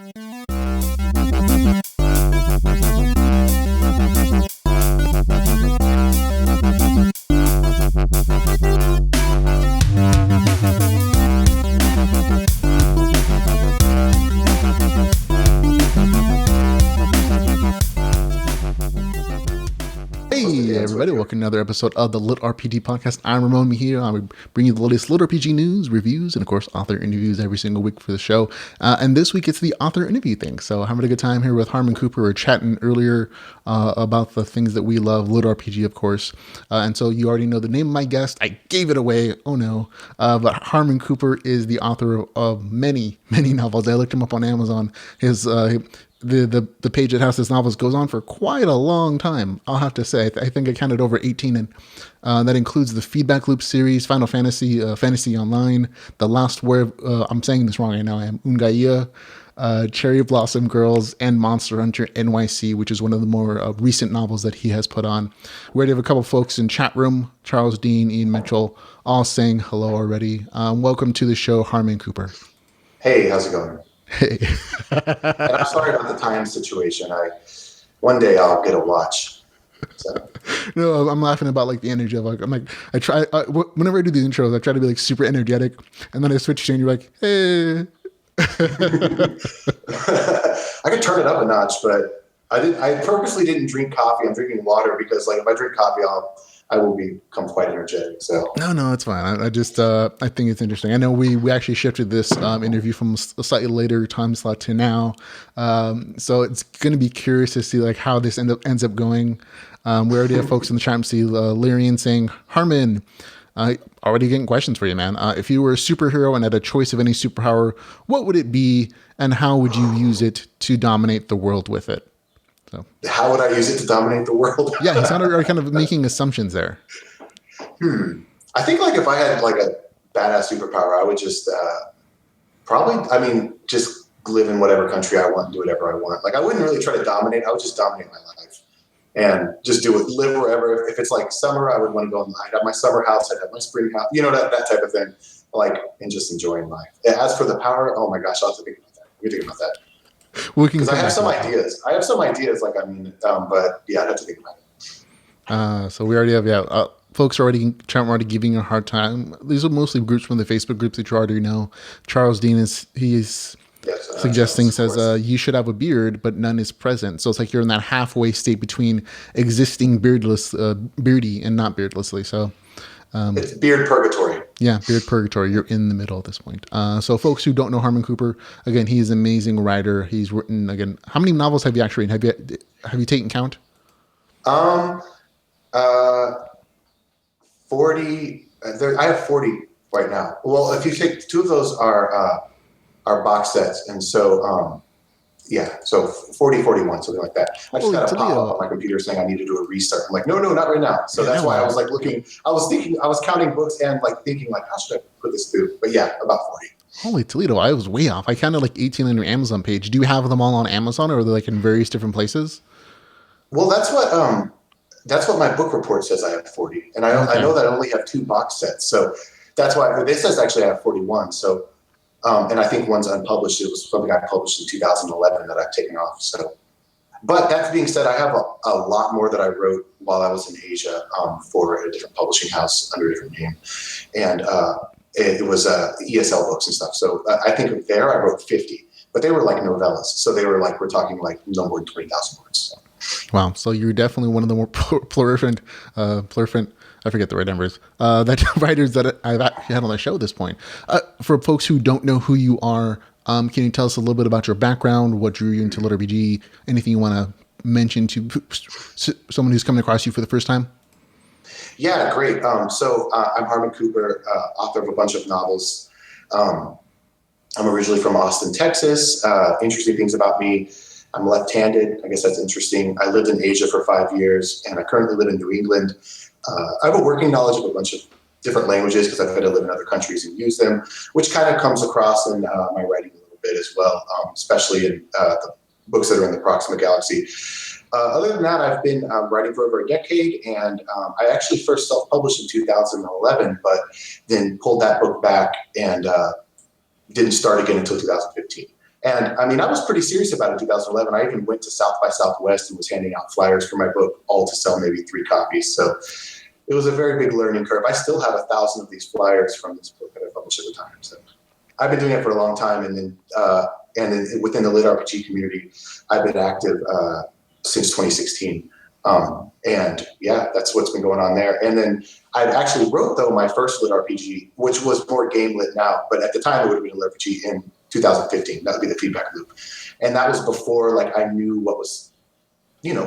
Hey everybody, welcome to another episode of the LitRPG Podcast. I'm Ramon Mejia. I'm bringing you the latest LitRPG news, reviews, and of course author interviews every single week for the show. And this week it's the author interview thing. So having a good time here with Harmon Cooper. We're chatting earlier about the things that we love, LitRPG of course. And so you already know the name of my guest. I gave it away, oh no. But Harmon Cooper is the author of many novels. I looked him up on Amazon. His the page that has his novels goes on for quite a long time, I'll have to say. I think I counted over 18, and that includes the Feedback Loop series, Final Fantasy, Fantasy Online, the Last Warrior, I'm saying this wrong right now, Unigaea, Cherry Blossom Girls, and Monster Hunter NYC, which is one of the more recent novels that he has put on. We already have a couple folks in chat room, Charles Dean, Ian Mitchell, all saying hello already. Welcome to the show, Harmon Cooper. Hey, how's it going? Hey. And I'm sorry about the time situation. One day I'll get a watch. So. No, I'm laughing about like the energy of like, I try, whenever I do the intros, I try to be like super energetic, and then I switch to and you're like, hey. I could turn it up a notch, but I purposely didn't drink coffee. I'm drinking water because like if I drink coffee, I will become quite energetic. So no, it's fine. I just I think it's interesting. I know we actually shifted this interview from a slightly later time slot to now, so it's going to be curious to see like how this ends up going. We already have folks in the chat. See Lyrian saying, Harmon, already getting questions for you, man. If you were a superhero and had a choice of any superpower, what would it be, and how would you use it to dominate the world with it? So, how would I use it to dominate the world? Yeah, he's kind of making assumptions there. I think like if I had like a badass superpower, I would just just live in whatever country I want and do whatever I want. Like I wouldn't really try to dominate. I would just dominate my life and just live wherever. If it's like summer, I would want to go. I'd have my summer house. I'd have my spring house. You know, that type of thing. Like, and just enjoying life. As for the power, oh my gosh, I'll have to think about that. You think about that. Because I have some ideas. Like, but yeah, I'd have to think about it. So we already have, folks are already giving you a hard time. These are mostly groups from the Facebook groups that you already know. Charles Dean is suggesting, says, you should have a beard, but none is present. So it's like you're in that halfway state between existing beardy and not beardlessly. So it's beard purgatory. Yeah, beard purgatory. You're in the middle at this point. So folks who don't know Harmon Cooper, again, he's an amazing writer. He's written, again, how many novels have you actually written? Have you taken count? 40. I have 40 right now. Well, if you take two of those are box sets, and so so 40, 41, something like that. I just got a pop up on my computer saying I need to do a restart. I'm like, no, not right now. So that's why I was like looking. I was counting books and like thinking like, how should I put this through? But yeah, about 40. Holy Toledo, I was way off. I counted like 18 on your Amazon page. Do you have them all on Amazon, or are they like in various different places? Well, that's what my book report says. I have 40, and I know that I only have 2 box sets. So that's why this says actually I have 41. So. And I think one's unpublished. It was something I published in 2011 that I've taken off. So, but that being said, I have a lot more that I wrote while I was in Asia for a different publishing house under a different name, and it was ESL books and stuff. So I think there I wrote 50, but they were like novellas. So they were like, we're talking like no more than 20,000 words. So. Wow. So you're definitely one of the more plurific. I forget the right numbers, that writers that I've actually had on the show at this point. For folks who don't know who you are, can you tell us a little bit about your background, what drew you into LitRPG, anything you want to mention to someone who's coming across you for the first time? Yeah, great. So I'm Harmon Cooper, author of a bunch of novels. I'm originally from Austin, Texas. Interesting things about me. I'm left-handed. I guess that's interesting. I lived in Asia for 5 years, and I currently live in New England. I have a working knowledge of a bunch of different languages because I've had to live in other countries and use them, which kind of comes across in my writing a little bit as well, especially in the books that are in the Proxima galaxy. Other than that, I've been writing for over a decade, and I actually first self-published in 2011, but then pulled that book back and didn't start again until 2015. And I mean, I was pretty serious about it in 2011. I even went to South by Southwest and was handing out flyers for my book, all to sell maybe 3 copies. So it was a very big learning curve. I still have 1,000 of these flyers from this book that I published at the time. So I've been doing it for a long time. And then within the LitRPG community, I've been active since 2016. And yeah, that's what's been going on there. And then I actually wrote, though, my first LitRPG, which was more game lit now, but at the time it would have been a LitRPG in 2015. That would be the Feedback Loop. And that was before like I knew what was,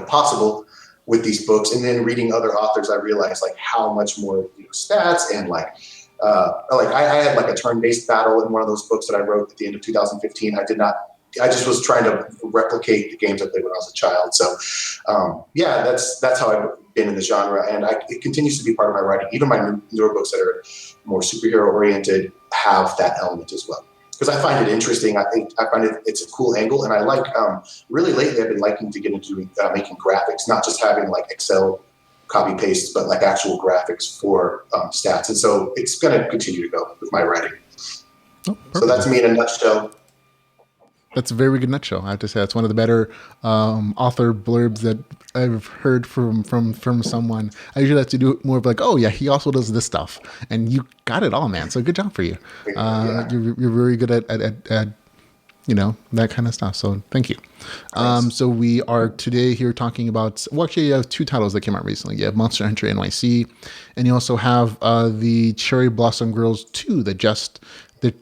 possible with these books. And then reading other authors, I realized like how much more stats and like I had like a turn-based battle in one of those books that I wrote at the end of 2015. I just was trying to replicate the games I played when I was a child. So, that's how I've been in the genre, and it continues to be part of my writing. Even my newer books that are more superhero-oriented have that element as well, because I find it interesting. I find it's a cool angle, and I like. Really lately, I've been liking to get into making graphics, not just having like Excel copy pastes, but like actual graphics for stats. And so it's going to continue to go with my writing. Oh, so that's me in a nutshell. That's a very good nutshell. I have to say that's one of the better author blurbs that I've heard from someone. I usually have to do more of like, oh yeah, he also does this stuff, and you got it all, man. So good job for you. You're very good at that kind of stuff. So thank you. So we are today here talking about. Well, actually, you have 2 titles that came out recently. You have Monster Hunter NYC, and you also have the Cherry Blossom Girls 2 that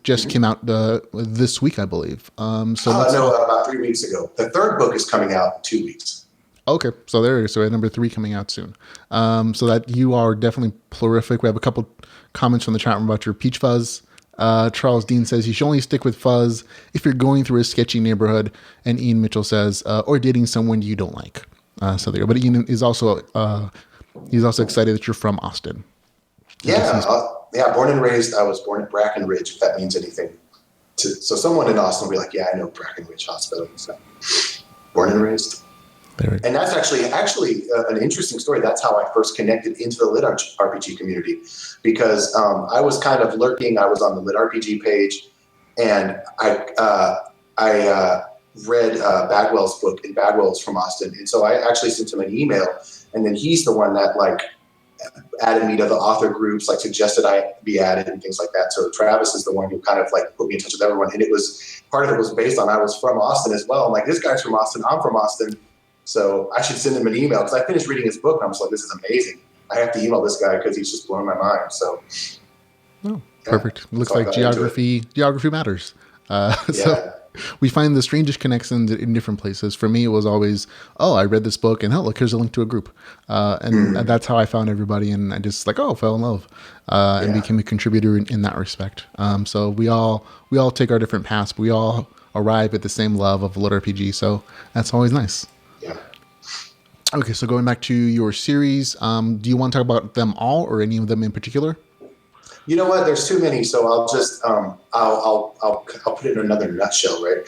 just came out this week, I believe. About 3 weeks ago. The 3rd book is coming out in 2 weeks. Okay, so there it is. So number 3 coming out soon. So that you are definitely prolific. We have a couple comments from the chat room about your peach fuzz. Charles Dean says you should only stick with fuzz if you're going through a sketchy neighborhood. And Ian Mitchell says, or dating someone you don't like. So there. But Ian is also he's also excited that you're from Austin. Born and raised. I was born at Brackenridge, if that means anything. So someone in Austin will be like, yeah, I know Brackenridge Hospital. So born and raised. And that's actually an interesting story. That's how I first connected into the LitRPG community, because I was kind of lurking. I was on the LitRPG page, and I read Bagwell's book, and Bagwell's from Austin. And so I actually sent him an email, and then he's the one that like added me to the author groups, like suggested I be added and things like that. So Travis is the one who kind of like put me in touch with everyone. And part of it was based on, I was from Austin as well. I'm like, this guy's from Austin, I'm from Austin. So I should send him an email, because I finished reading his book and I was like, this is amazing. I have to email this guy because he's just blowing my mind. So. Perfect. Looks like geography matters. So we find the strangest connections in different places. For me, it was always, I read this book and look, here's a link to a group. And that's how I found everybody. And I just fell in love and became a contributor in that respect. So we all take our different paths, but we all arrive at the same love of LitRPG. So that's always nice. Yeah. Okay. So going back to your series, do you want to talk about them all or any of them in particular? You know what? There's too many, so I'll just I'll put it in another nutshell, right?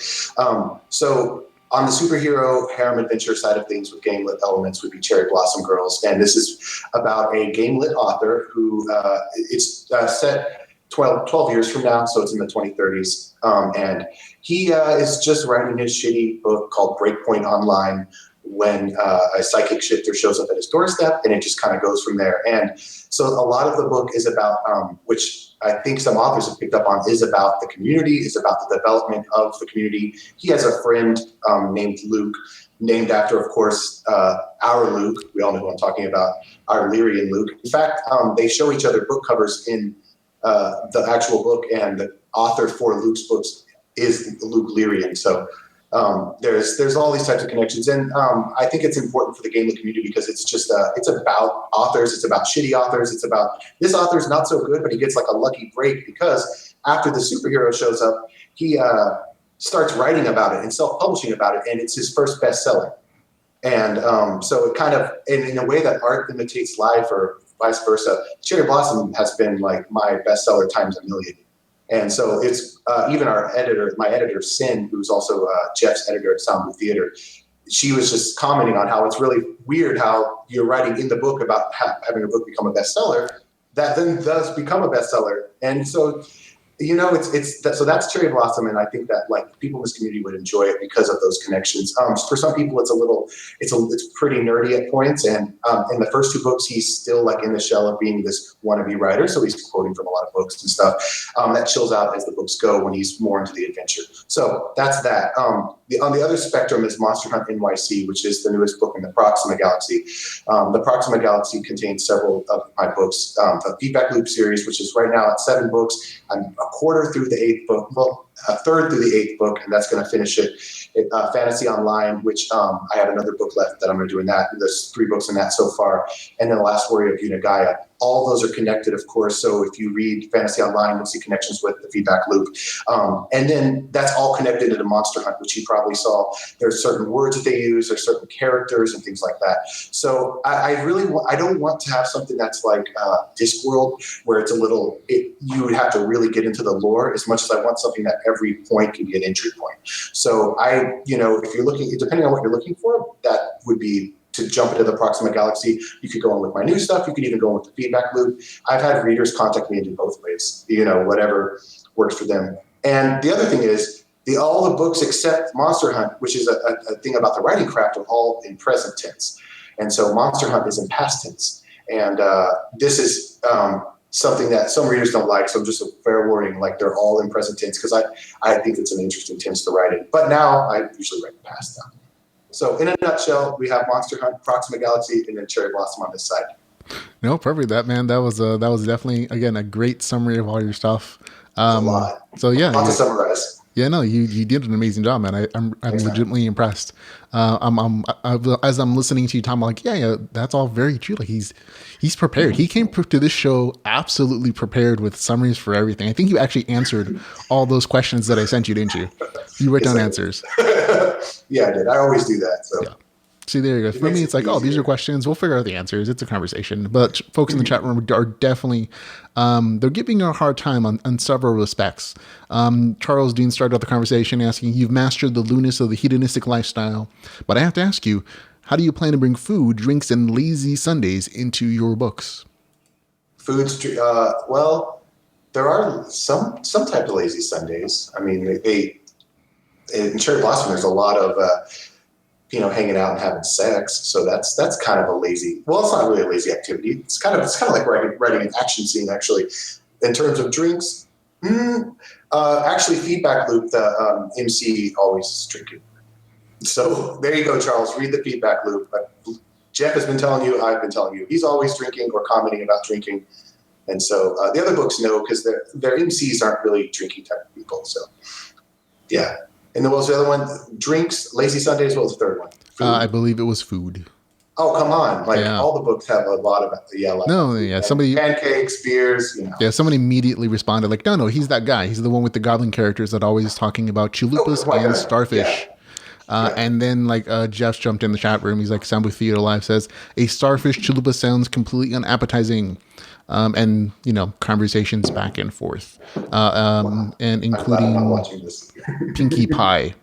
So on the superhero harem adventure side of things with game lit elements would be Cherry Blossom Girls, and this is about a game lit author who it's set 12 years from now, so it's in the 2030s, and he is just writing his shitty book called Breakpoint Online, when a psychic shifter shows up at his doorstep, and it just kind of goes from there. And so a lot of the book is about, which I think some authors have picked up on, is about the community, is about the development of the community. He has a friend named Luke, named after, of course, our Luke. We all know who I'm talking about, our Lyrian Luke. In fact, they show each other book covers in the actual book, and the author for Luke's books is Luke Lyrian. So there's all these types of connections, and I think it's important for the game community because it's just it's about authors, it's about shitty authors, it's about this author's not so good, but he gets like a lucky break because after the superhero shows up, he starts writing about it and self-publishing about it, and it's his first bestseller. And so it kind of, in a way that art imitates life or vice versa, Cherry Blossom has been like my bestseller times a million. And so it's even my editor, Sin, who's also Jeff's editor at Sound Blue Theater, she was just commenting on how it's really weird how you're writing in the book about having a book become a bestseller that then does become a bestseller. And so So that's Cherry Blossom, and I think that like people in this community would enjoy it because of those connections. For some people, it's pretty nerdy at points, and in the first two books, he's still like in the shell of being this wannabe writer, so he's quoting from a lot of books and stuff. That chills out as the books go when he's more into the adventure. So that's that. On the other spectrum is Monster Hunter NYC, which is the newest book in the Proxima Galaxy. The Proxima Galaxy contains several of my books. The Feedback Loop series, which is right now at 7 books. I'm a quarter through the 8th book, well, a third through the 8th book, and that's going to finish it. Fantasy Online, which I have another book left that I'm going to do in that. There's 3 books in that so far. And then Last Warrior of Unigaea. All those are connected, of course. So if you read Fantasy Online, you'll see connections with the Feedback Loop. And then that's all connected into Monster Hunt, which you probably saw. There's certain words that they use, there's certain characters and things like that. So I don't want to have something that's like Discworld, where it's you would have to really get into the lore, as much as I want something that every point can be an entry point. So if you're looking, depending on what you're looking for, that would be to jump into the Proxima Galaxy. You could go in with my new stuff. You could even go in with the Feedback Loop. I've had readers contact me and do both ways, whatever works for them. And the other thing is, all the books except Monster Hunt, which is a thing about the writing craft, are all in present tense. And so Monster Hunt is in past tense. And this is something that some readers don't like. So just a fair warning, like they're all in present tense, because I think it's an interesting tense to write in. But now I usually write past now. So in a nutshell, we have Monster Hunt, Proxima Galaxy, and then Cherry Blossom on this side. No, perfect. That was definitely, again, a great summary of all your stuff. A lot. So yeah, to summarize. Yeah, no, you did an amazing job, man. I'm legitimately impressed. As I'm listening to you talk, I'm like, yeah, that's all very true. Like he's prepared. He came to this show absolutely prepared with summaries for everything. I think you actually answered all those questions that I sent you, didn't you? You wrote down answers. Yeah, I did. I always do that. So. Yeah. See, there you go. For me, it's like, these are questions. We'll figure out the answers. It's a conversation. But folks in the chat room are definitely, they're giving you a hard time on several respects. Charles Dean started out the conversation asking, you've mastered the looseness of the hedonistic lifestyle. But I have to ask you, how do you plan to bring food, drinks, and lazy Sundays into your books? Well, there are some type of lazy Sundays. I mean, in Cherry Blossom, there's a lot of... hanging out and having sex. So that's kind of a lazy, well, it's not really a lazy activity. It's kind of like writing an action scene, actually. In terms of drinks, actually Feedback Loop, the MC always is drinking. So there you go, Charles, read the Feedback Loop. Jeff has been telling you, I've been telling you, he's always drinking or commenting about drinking. And so the other books know, because their MCs aren't really drinking type of people. So yeah. And then what was the other one? Drinks, lazy Sundays. What was the third one? I believe it was food. Oh, come on. All the books have a lot of, somebody, pancakes, beers, Yeah, somebody immediately responded like, no, he's that guy. He's the one with the goblin characters that always talking about chalupas and starfish. Yeah. And then Jeff jumped in the chat room. He's like, Sambu Theater Live says, a starfish chalupa sounds completely unappetizing. And conversations back and forth, and including Pinkie Pie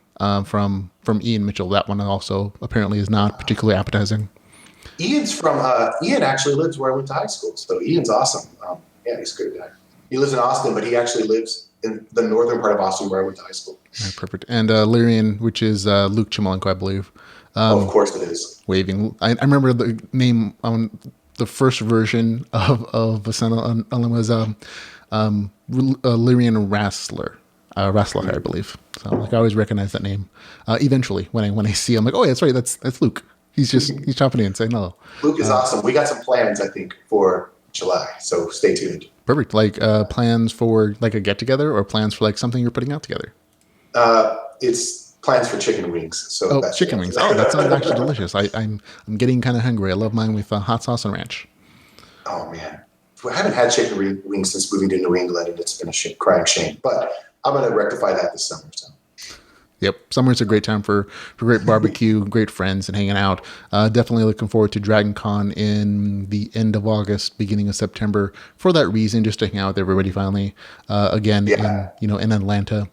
from Ian Mitchell. That one also apparently is not particularly appetizing. Ian actually lives where I went to high school, so Ian's awesome. He's a good guy. He lives in Austin, but he actually lives in the northern part of Austin where I went to high school. Right, perfect. And Lyrian, which is Luke Chimolenko, I believe. Of course it is. Waving. I remember the name on the first version of Asana was Lyrian Rassler, I believe. So I always recognize that name. Eventually, when I see him, like, oh yeah, that's right, that's Luke. He's chopping in saying hello. Luke is awesome. We got some plans, I think, for July, so stay tuned. Perfect. Plans for a get together, or plans for something you're putting out together. It's plans for chicken wings. So chicken wings. Oh, that sounds actually delicious. I'm getting kind of hungry. I love mine with hot sauce and ranch. Oh man, I haven't had chicken wings since moving to New England, and it's been a crying shame. But I'm going to rectify that this summer. So. Yep, summer's a great time for great barbecue, great friends, and hanging out. Definitely looking forward to Dragon Con in the end of August, beginning of September. For that reason, just to hang out with everybody finally. Again, in Atlanta.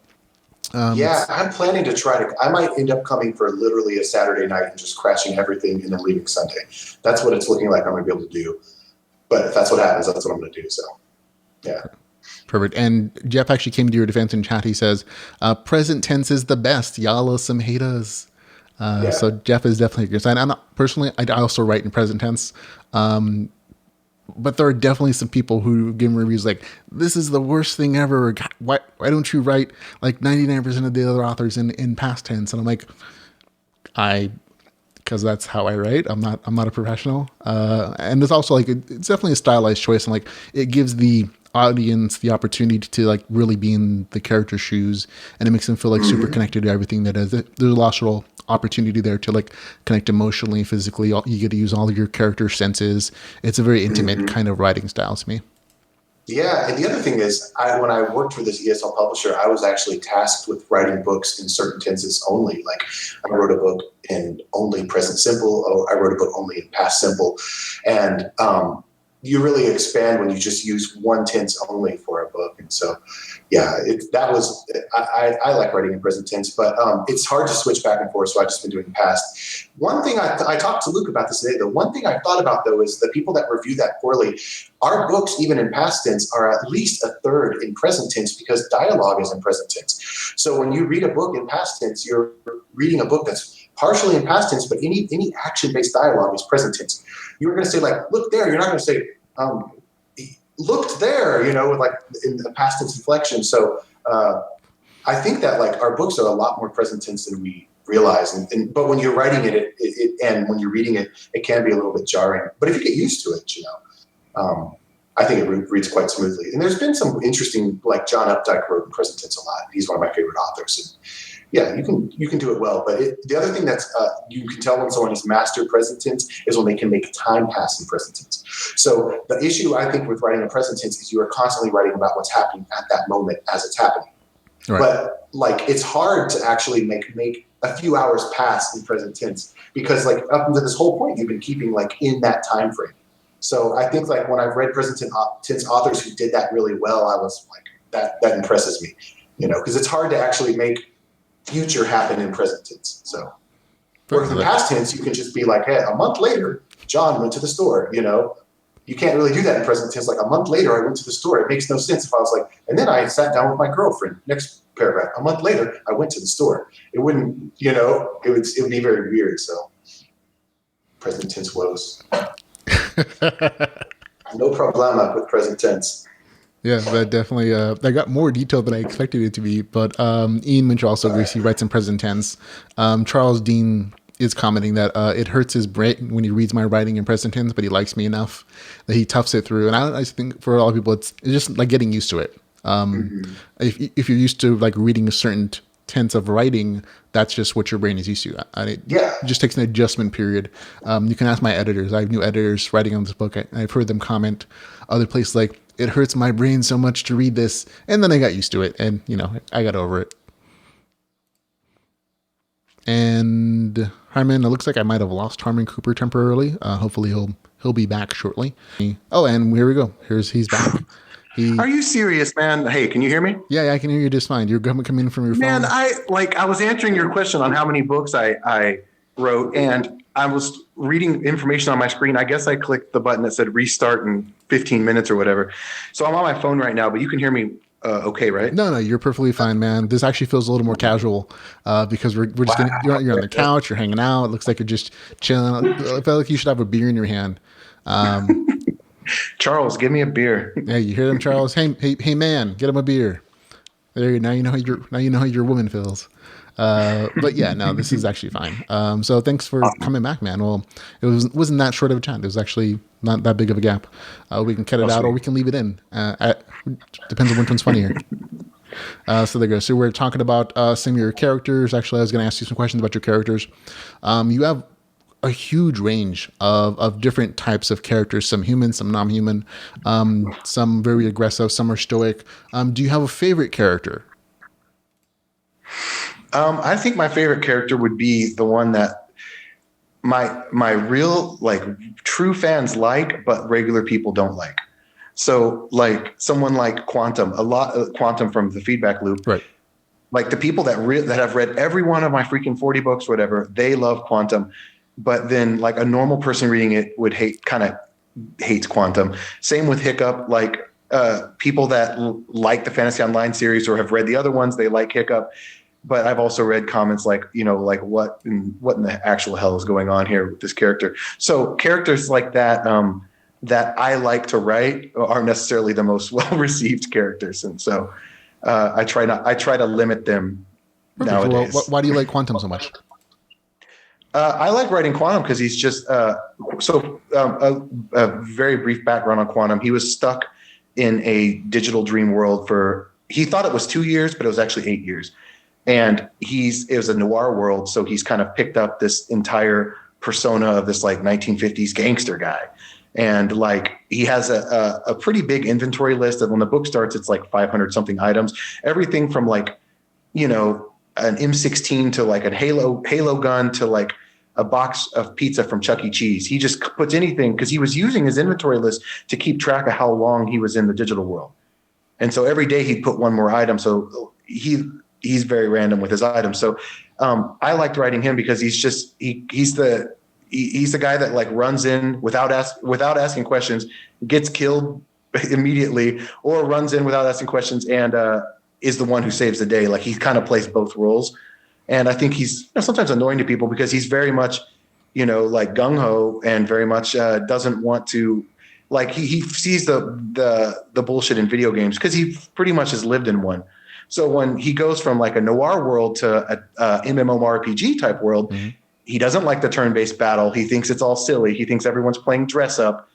I'm planning to I might end up coming for literally a Saturday night and just crashing everything and then leaving Sunday. That's what it's looking like I'm going to be able to do. But if that's what happens, that's what I'm going to do. So, yeah. Perfect. And Jeff actually came to your defense in chat. He says, present tense is the best. Y'all some haters. So Jeff is definitely a good sign. I'm not, personally, I also write in present tense. But there are definitely some people who give reviews like, this is the worst thing ever. God, why don't you write like 99% of the other authors in past tense? And I'm like, because that's how I write. I'm not a professional. And it's also like, it's definitely a stylized choice. And like, it gives the audience the opportunity to like really be in the character's shoes, and it makes them feel like super connected to everything that is. There's a lot of opportunity there to like connect emotionally, physically. You get to use all of your character senses. It's a very intimate kind of writing style to me. Yeah, and the other thing is, when I worked for this ESL publisher, I was actually tasked with writing books in certain tenses only. Like, I wrote a book in only present simple. I wrote a book only in past simple, and you really expand when you just use one tense only for a book. And so, yeah, I like writing in present tense, but it's hard to switch back and forth. So I've just been doing past. One thing I talked to Luke about this today. The one thing I thought about though is the people that review that poorly. Our books, even in past tense, are at least a third in present tense because dialogue is in present tense. So when you read a book in past tense, you're reading a book that's partially in past tense, but any action-based dialogue is present tense. You were going to say like, look there. You're not going to say, looked there, with like in the past tense inflection. So I think that like our books are a lot more present tense than we realize. But when you're writing it and when you're reading it, it can be a little bit jarring. But if you get used to it, I think it reads quite smoothly. And there's been some interesting, like John Updike wrote in present tense a lot. He's one of my favorite authors. And yeah, you can do it well. But the other thing that's you can tell when someone has mastered present tense is when they can make time pass in present tense. So the issue I think with writing in present tense is you are constantly writing about what's happening at that moment as it's happening. Right. But like it's hard to actually make a few hours pass in present tense because like up until this whole point you've been keeping like in that time frame. So I think like when I've read present tense authors who did that really well, I was like that impresses me, because it's hard to actually make future happen in present tense. So, whereas in past tense, you can just be like, hey, a month later, John went to the store, You can't really do that in present tense. Like a month later, I went to the store. It makes no sense if I was like, and then I sat down with my girlfriend. Next paragraph. A month later, I went to the store. It wouldn't, it would be very weird. So, present tense woes. No problema with present tense. Yeah, that definitely that got more detailed than I expected it to be. But Ian Minch also agrees. He writes in present tense. Charles Dean is commenting that it hurts his brain when he reads my writing in present tense, but he likes me enough that he toughs it through. And I think for a lot of people, it's just like getting used to it. If you're used to like reading a certain tense of writing, that's just what your brain is used to. It just takes an adjustment period. You can ask my editors. I have new editors writing on this book. I've heard them comment other places like, it hurts my brain so much to read this. And then I got used to it. And, I got over it. And Harmon, it looks like I might have lost Harmon Cooper temporarily. Hopefully he'll be back shortly. Oh, and here we go. He's back. Are you serious, man? Hey, can you hear me? Yeah, I can hear you just fine. You're coming in from your phone. Man, I was answering your question on how many books I wrote, and I was reading information on my screen. I guess I clicked the button that said restart in 15 minutes or whatever. So I'm on my phone right now, but you can hear me okay, right? No, you're perfectly fine, man. This actually feels a little more casual because we're just you're on the couch, you're hanging out. It looks like you're just chilling. I feel like you should have a beer in your hand. Charles, give me a beer. Yeah, you hear them, Charles? Hey, man, get him a beer. There, now you know how your woman feels. But yeah, no, this is actually fine. So thanks for coming back, man. Well, it wasn't that short of a chat. It was actually not that big of a gap. We can cut it out or we can leave it in. Depends on which one's funnier. So there you go. So we're talking about some of your characters. Actually, I was going to ask you some questions about your characters. You have a huge range of different types of characters, some human, some non-human, some very aggressive, some are stoic. Do you have a favorite character? I think my favorite character would be the one that my real true fans like, but regular people don't like. So like someone like Quantum, Quantum from the Feedback Loop, right? Like the people that have read every one of my freaking 40 books, whatever, they love Quantum. But then like a normal person reading it would hates Quantum. Same with Hiccup. Like people that like the Fantasy Online series or have read the other ones, they like Hiccup. But I've also read comments like, like what in the actual hell is going on here with this character? So characters like that, that I like to write aren't necessarily the most well-received characters. And so I try to limit them nowadays. Well, why do you like Quantum so much? I like writing Quantum because he's just a very brief background on Quantum. He was stuck in a digital dream world he thought it was 2 years, but it was actually 8 years. And it was a noir world. So he's kind of picked up this entire persona of this like 1950s gangster guy. And like, he has a pretty big inventory list that when the book starts, it's like 500 something items, everything from like, an M16 to like a Halo gun to like a box of pizza from Chuck E. Cheese. He just puts anything because he was using his inventory list to keep track of how long he was in the digital world. And so every day he'd put one more item. So he's very random with his items. So I liked writing him because he's the guy that like runs in without asking questions, gets killed immediately, or runs in without asking questions and is the one who saves the day. Like he kind of plays both roles. And I think he's sometimes annoying to people because he's very much, like gung-ho and very much doesn't want to, like he sees the bullshit in video games because he pretty much has lived in one. So when he goes from like a noir world to a MMORPG type world, mm-hmm. He doesn't like the turn-based battle. He thinks it's all silly. He thinks everyone's playing dress up.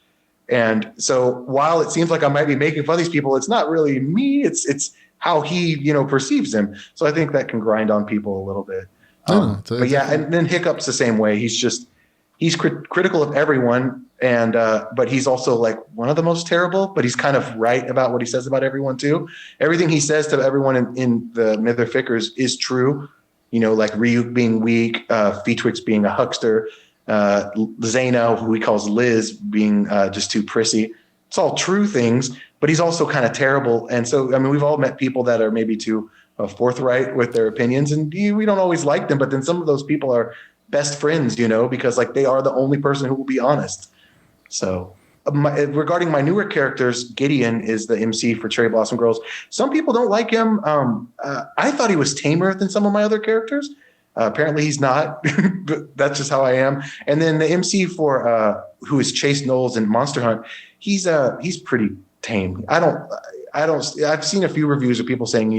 And so while it seems like I might be making fun of these people, it's not really me. It's how he, perceives them. So I think that can grind on people a little bit. But yeah, and then Hiccup's the same way. He's critical of everyone. And, but he's also like one of the most terrible, but he's kind of right about what he says about everyone too. Everything he says to everyone in the Mither Fickers is true. Like Ryuk being weak, Feetwix being a huckster, Zaino, who he calls Liz, being just too prissy. It's all true things, but he's also kind of terrible. And so, I mean, we've all met people that are maybe too forthright with their opinions, and we don't always like them. But then some of those people are best friends, because like they are the only person who will be honest. So regarding my newer characters, Gideon is the MC for Cherry Blossom Girls. Some people don't like him. I thought he was tamer than some of my other characters. Apparently he's not, but that's just how I am. And then the MC for who is Chase Knowles in Monster Hunt, he's pretty tame. I've seen a few reviews of people saying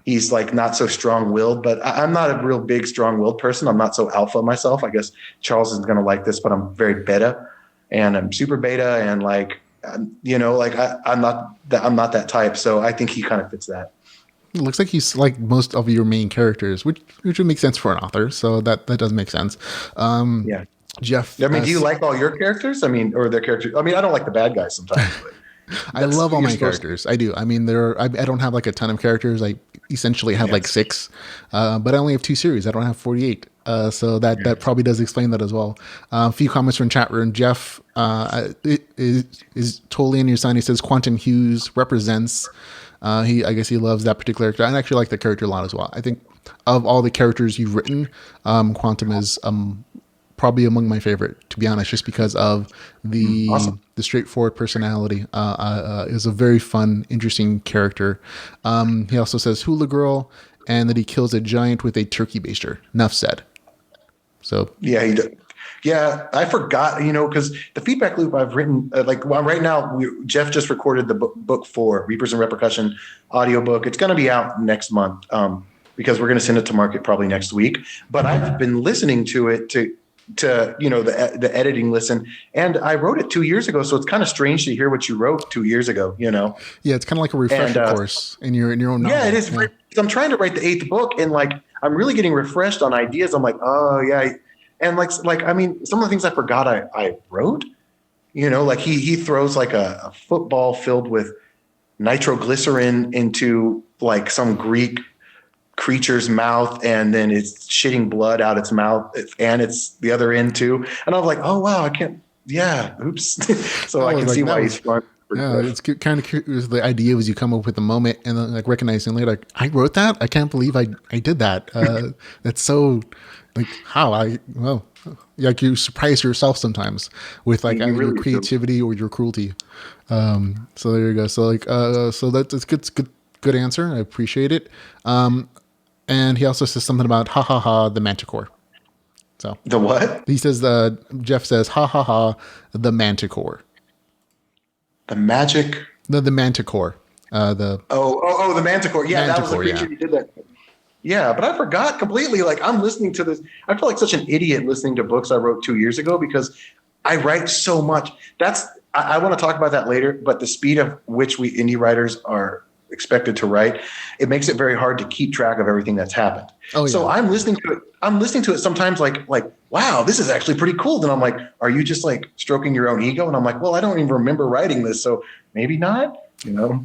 he's like not so strong-willed, but I'm not a real big strong-willed person. I'm not so alpha myself. I guess Charles is going to like this, but I'm very beta. And I'm super beta, and like, I'm not that type. So I think he kind of fits that. It looks like he's like most of your main characters, which would make sense for an author. So that does make sense. Yeah, Jeff. I mean, do you like all your characters? I mean, or their characters? I mean, I don't like the bad guys sometimes. But I love all my characters. I do. I mean, I don't have like a ton of characters. I essentially have like 6, but I only have 2 series. I don't have 48. So that probably does explain that as well. A few comments from chat room. Jeff is totally in your sign. He says Quantum Hughes represents. I guess he loves that particular character. I actually like the character a lot as well. I think of all the characters you've written, Quantum is probably among my favorite, to be honest, just because of the straightforward personality. Is a very fun, interesting character. He also says Hula Girl, and that he kills a giant with a turkey baster. Enough said. So yeah, he did. Yeah, I forgot, because the feedback loop I've written, right now, Jeff just recorded the book 4, Reapers and Repercussion audiobook. It's going to be out next month because we're going to send it to market probably next week. But I've been listening to it to the editing listen, and I wrote it 2 years ago, so it's kind of strange to hear what you wrote 2 years ago. Yeah, it's kind of like a refresher course in your own novel. Yeah, it is. Yeah. I'm trying to write the 8th book, and like I'm really getting refreshed on ideas. I'm like, oh yeah. And like I mean, some of the things I forgot I wrote, like he throws like a football filled with nitroglycerin into like some Greek creature's mouth, and then it's shitting blood out its mouth, and it's the other end too. And I'm like, oh wow, I can't. Yeah, oops. So I can see why he's fun. Yeah, it's kind of curious. The idea was you come up with a moment and then like recognizing later, like I wrote that. I can't believe I did that. That's so. Like how like you surprise yourself sometimes with like You either your really do. creativity or your cruelty. So there you go. So like, so that's good, good answer. I appreciate it. And he also says something about ha ha ha the Manticore. So The what? he says, Jeff says, ha ha ha the Manticore. The magic. The Manticore. The Manticore. Yeah, that was the Manticore, creature yeah. you did that. Yeah, but I forgot completely. Like I'm listening to this. I feel like such an idiot listening to books I wrote 2 years ago because I write so much. I want to talk about that later, but the speed of which we indie writers are expected to write, it makes it very hard to keep track of everything that's happened. Oh, So yeah. I'm listening to it sometimes like, wow, this is actually pretty cool. Then I'm like, are you just like stroking your own ego? And I'm like, well, I don't even remember writing this, so maybe not, you know.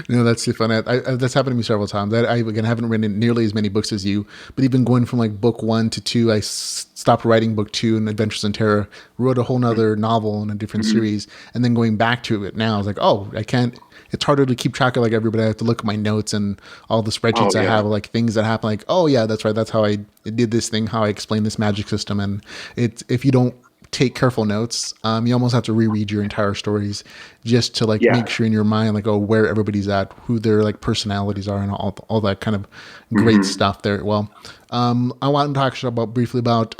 That's too funny. That's happened to me several times. I again haven't written nearly as many books as you, but even going from like book 1 to 2, I stopped writing book 2 in Adventures in Terror, wrote a whole nother novel in a different series, and then going back to it now, I was like, oh, I can't. It's harder to keep track of like everybody. I have to look at my notes and all the spreadsheets I have, like things that happen. Like, oh yeah, that's right. That's how I did this thing. How I explained this magic system. And if you don't take careful notes, you almost have to reread your entire stories just to like make sure in your mind, like, oh, where everybody's at, who their like personalities are, and all that kind of great stuff there. Well, I want to talk briefly about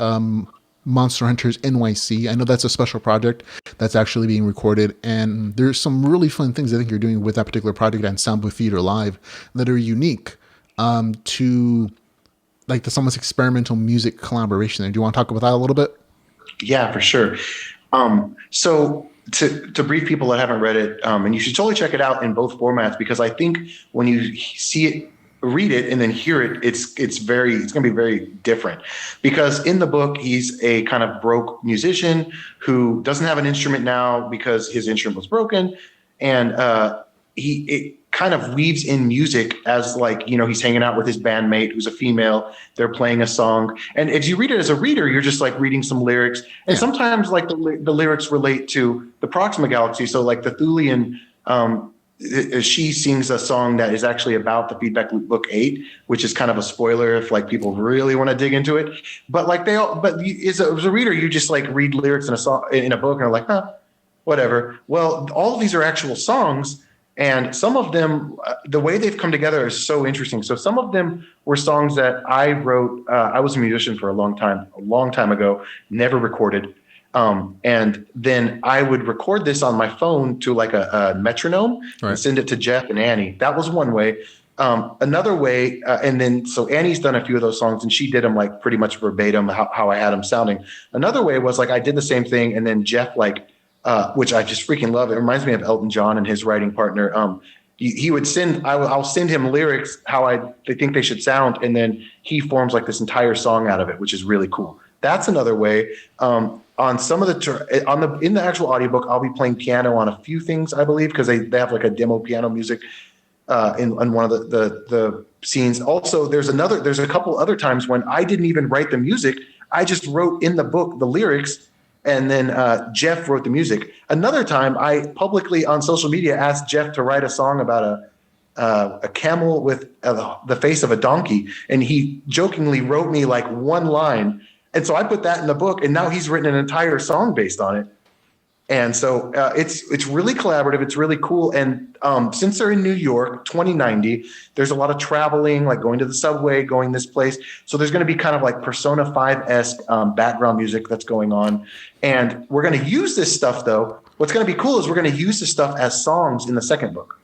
Monster Hunter's NYC. I know that's a special project that's actually being recorded, and there's some really fun things I think you're doing with that particular project and Sound Booth Theater Live that are unique to like this almost experimental music collaboration there. Do you want to talk about that a little bit? Yeah, for sure. So to brief people that haven't read it, and you should totally check it out in both formats, because I think when you see it, read it, and then hear it, it's going to be very different. Because in the book, he's a kind of broke musician who doesn't have an instrument now because his instrument was broken, and it kind of weaves in music as like, he's hanging out with his bandmate who's a female, they're playing a song, and if you read it as a reader, you're just like reading some lyrics, and sometimes like the lyrics relate to the Proxima galaxy. So like the Thulian, she sings a song that is actually about the Feedback Loop Book 8, which is kind of a spoiler if like people really want to dig into it. But like as a reader, you just like read lyrics in a song in a book and are like, whatever. Well, all of these are actual songs, and some of them, the way they've come together is so interesting. So some of them were songs that I wrote. I was a musician for a long time ago, never recorded. And then I would record this on my phone to like a metronome and send it to Jeff and Annie. That was one way. Another way, and then so Annie's done a few of those songs, and she did them like pretty much verbatim how I had them sounding. Another way was like I did the same thing, and then Jeff which I just freaking love. It reminds me of Elton John and his writing partner. He would I'll send him lyrics how they think they should sound, and then he forms like this entire song out of it, which is really cool. That's another way. On some of in the actual audiobook, I'll be playing piano on a few things, I believe, because they have like a demo piano music in one of the scenes. Also, there's a couple other times when I didn't even write the music. I just wrote in the book the lyrics, and then Jeff wrote the music. Another time, I publicly on social media asked Jeff to write a song about a camel with the face of a donkey, and he jokingly wrote me like one line. And so I put that in the book, and now he's written an entire song based on it. And so it's really collaborative. It's really cool. And since they're in New York, 2090, there's a lot of traveling, like going to the subway, going this place. So there's going to be kind of like Persona 5-esque background music that's going on. And we're going to use this stuff, though. What's going to be cool is we're going to use this stuff as songs in the second book.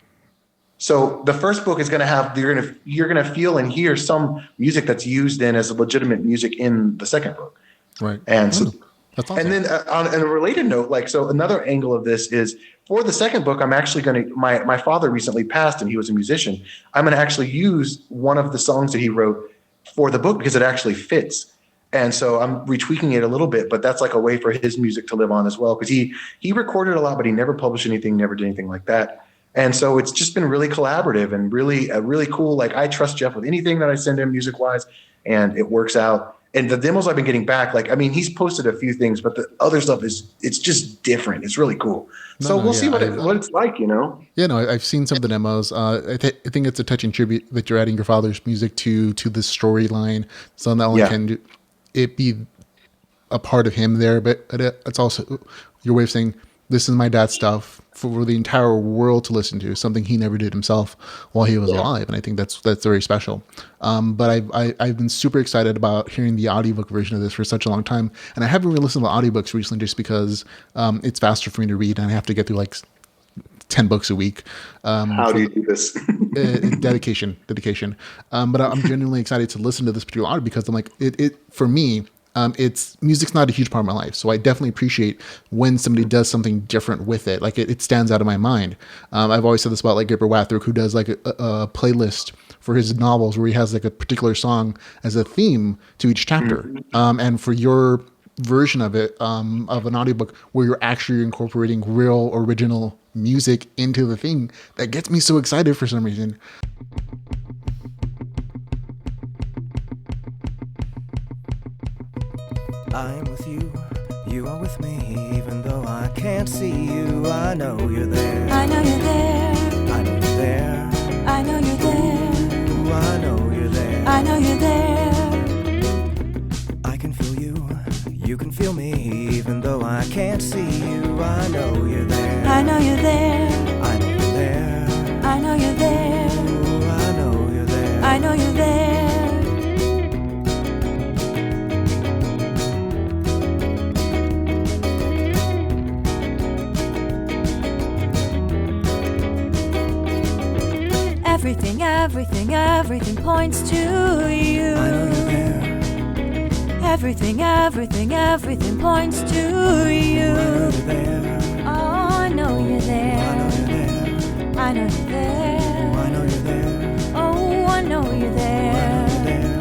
So the first book is going to have, you're going to feel and hear some music that's used in as a legitimate music in the second book. Right. And so, that's awesome. And then on a related note, so another angle of this is for the second book, I'm actually going to, my father recently passed and he was a musician. I'm going to actually use one of the songs that he wrote for the book because it actually fits. And so I'm retweaking it a little bit, but that's like a way for his music to live on as well. Because he recorded a lot, but he never published anything, never did anything like that. And so it's just been really collaborative and really cool. Like I trust Jeff with anything that I send him music wise, and it works out. And the demos I've been getting back, like, I mean, he's posted a few things, but the other stuff it's just different. It's really cool. So we'll see what it's like, you know? Yeah, no, I've seen some of the demos. I think it's a touching tribute that you're adding your father's music to this storyline. So not only can it be a part of him there, but it's also your way of saying, this is my dad's stuff for the entire world to listen to, something he never did himself while he was alive. And I think that's very special. But I've been super excited about hearing the audiobook version of this for such a long time. And I haven't really listened to audiobooks recently just because it's faster for me to read and I have to get through like 10 books a week. How do you do this? dedication. But I'm genuinely excited to listen to this particular audio because I'm like, it for me, it's music's not a huge part of my life. So I definitely appreciate when somebody does something different with it. Like it stands out of my mind. I've always said this about like Gipper Wathrick, who does like a playlist for his novels where he has like a particular song as a theme to each chapter. And for your version of it, of an audiobook where you're actually incorporating real original music into the thing, that gets me so excited for some reason. I'm with you, you are with me, even though I can't see you. I know you're there. I know you're there. I know you're there. I know you're there. Ooh, I know you're there. I know you're there. I can feel you, you can feel me, even though I can't see you. I know you're there. I know you're there. I know you're there. I know you're there. Ooh, I know you're there. I know you're there. Everything points to you. I know you're there. Everything points to you. I know you're there. Oh, I know you're there. I know you're there. I know you're there. I know you're there. Oh, I know you're there. There.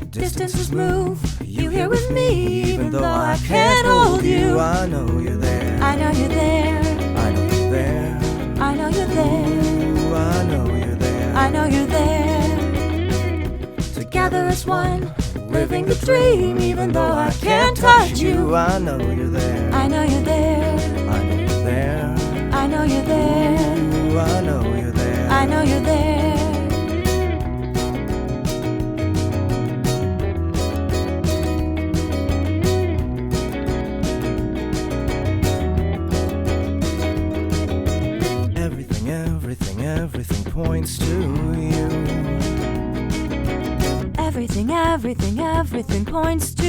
Distances move, you here with me, even though I can't hold you. I know you're there. I know you're there. I know you're there. I know you're there. Ooh, I know you're there. I know you're there. Together as one, living the dream, even though I can't touch you. I know you're there. I know you're there. I know you're there. I know you're there. Ooh, I know you're there. I know you're there. Everything points to you. Everything points to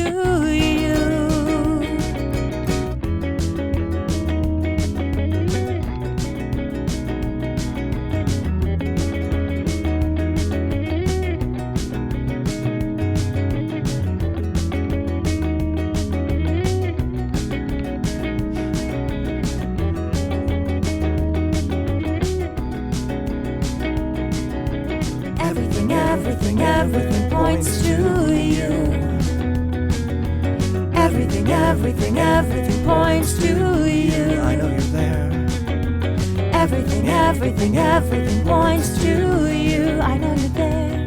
you. Everything points to you. Everything points to you. I know you're there. Everything points to you. I know you're there.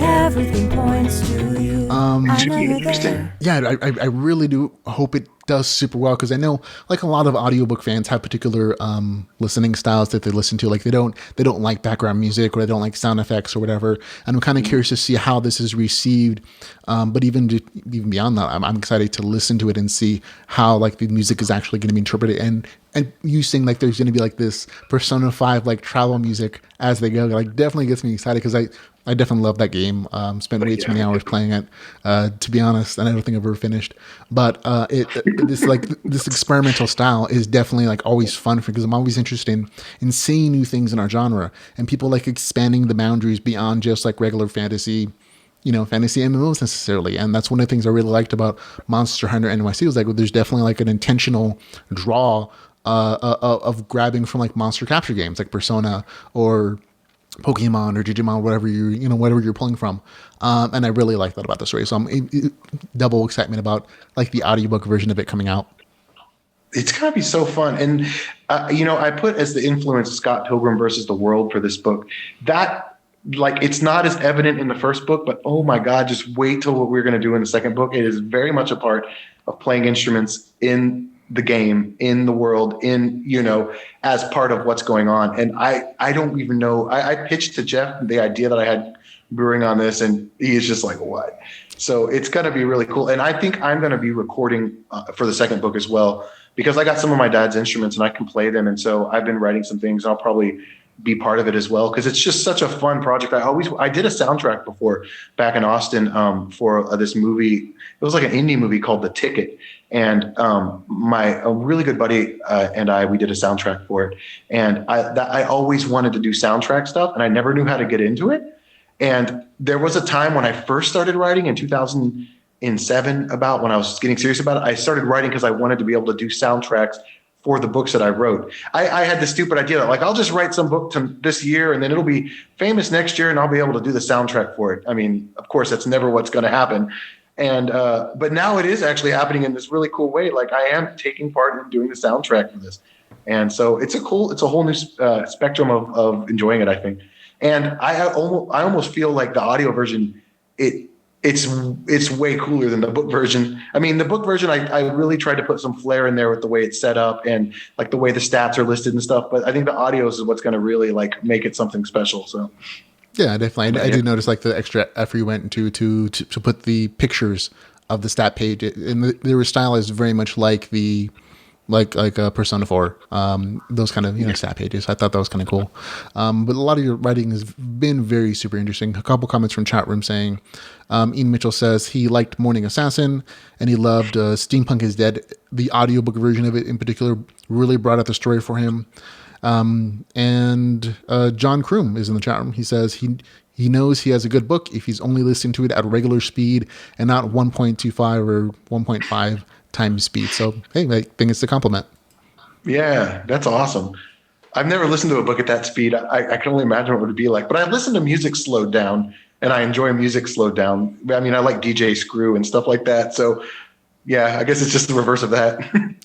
Everything points to you. I know you're there. Yeah, I really do hope it does super well, because I know like a lot of audiobook fans have particular listening styles that they listen to. Like they don't like background music, or they don't like sound effects or whatever. And I'm kind of curious to see how this is received. But even beyond that, I'm excited to listen to it and see how like the music is actually going to be interpreted. And you saying like there's going to be like this Persona 5 like travel music as they go, like definitely gets me excited, because I definitely love that game. Spent way too many hours playing it, to be honest, and I don't think I've ever finished. But this experimental style is definitely like always fun because I'm always interested in seeing new things in our genre, and people like expanding the boundaries beyond just like regular fantasy, fantasy MMOs necessarily. And that's one of the things I really liked about Monster Hunter NYC, was like there's definitely like an intentional draw of grabbing from like monster capture games like Persona or Pokemon or Digimon, whatever you're pulling from. And I really like that about the story. So I'm double excitement about like the audiobook version of it coming out. It's gotta be so fun. And I put as the influence Scott Pilgrim versus the World for this book. That like it's not as evident in the first book, but oh my God, just wait till what we're going to do in the second book. It is very much a part of playing instruments in the game, in the world, in, you know, as part of what's going on. And I don't even know. I pitched to Jeff the idea that I had brewing on this, and he's just like, what? So it's going to be really cool. And I think I'm going to be recording for the second book as well, because I got some of my dad's instruments and I can play them. And so I've been writing some things. I'll probably be part of it as well, because it's just such a fun project. I did a soundtrack before back in Austin for this movie. It was like an indie movie called The Ticket, and a really good buddy we did a soundtrack for it. And I always wanted to do soundtrack stuff, and I never knew how to get into it. And there was a time when I first started writing in 2007, about when I was getting serious about it. I started writing because I wanted to be able to do soundtracks for the books that I wrote. I had this stupid idea that, like, I'll just write some book to this year and then it'll be famous next year and I'll be able to do the soundtrack for it. I mean, of course, that's never what's going to happen. And but now it is actually happening in this really cool way. Like, I am taking part in doing the soundtrack for this. And so it's a whole new spectrum of enjoying it, I think. And I almost feel like the audio version, it's way cooler than the book version. I mean, the book version, I really tried to put some flair in there with the way it's set up and like the way the stats are listed and stuff. But I think the audio is what's going to really like make it something special. So yeah, definitely. I did notice like the extra effort you went into to put the pictures of the stat page, and they were stylized very much like the like a Persona 4, those kind of, you know, stat pages. I thought that was kind of cool. But a lot of your writing has been very super interesting. A couple comments from chat room saying, Ian Mitchell says he liked Morning Assassin and he loved Steampunk is Dead. The audiobook version of it in particular really brought out the story for him. And John Kroom is in the chat room. He says he knows he has a good book if he's only listening to it at regular speed and not 1.25 or 1.5 times speed. So, hey, I think it's a compliment. Yeah, that's awesome. I've never listened to a book at that speed. I can only imagine what it would be like. But I listen to music slowed down, and I enjoy music slowed down. I mean, I like DJ Screw and stuff like that. So, yeah, I guess it's just the reverse of that.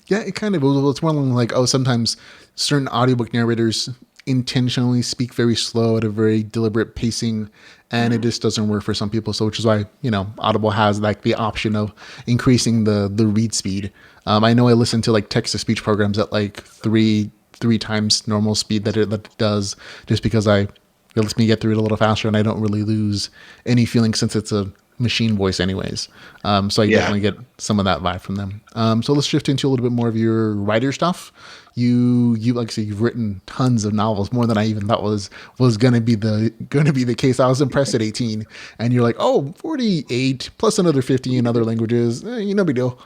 Yeah, it kind of, it's more like, sometimes certain audiobook narrators intentionally speak very slow at a very deliberate pacing, and it just doesn't work for some people. So, which is why, you know, Audible has like the option of increasing the read speed. I know I listen to like text to speech programs at like three times normal speed that it does, just because it lets me get through it a little faster, and I don't really lose any feeling since it's a machine voice anyways. So I definitely get some of that vibe from them. So let's shift into a little bit more of your writer stuff. You like I said, you've written tons of novels, more than I even thought was gonna be the case. I was impressed at 18, and you're like, 48 plus another 50 in other languages. No big deal.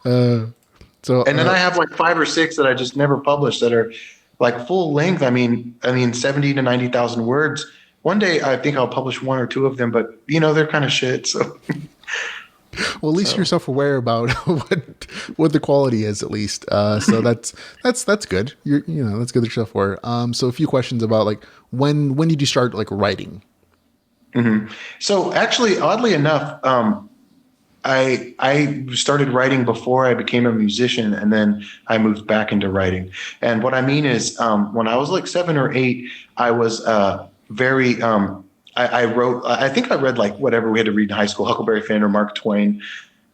And then I have like 5 or 6 that I just never published that are like full length. I mean 70 to 90,000 words. One day I think I'll publish 1 or 2 of them, but you know, they're kind of shit. So, well, at least you're self-aware about what the quality is, at least. So that's good. That's good that you're self-aware. So a few questions about like when did you start like writing? Mm-hmm. So actually, oddly enough, I started writing before I became a musician, and then I moved back into writing. And what I mean is, when I was like 7 or 8, I was very I wrote, I think I read like whatever we had to read in high school, Huckleberry Finn or Mark Twain,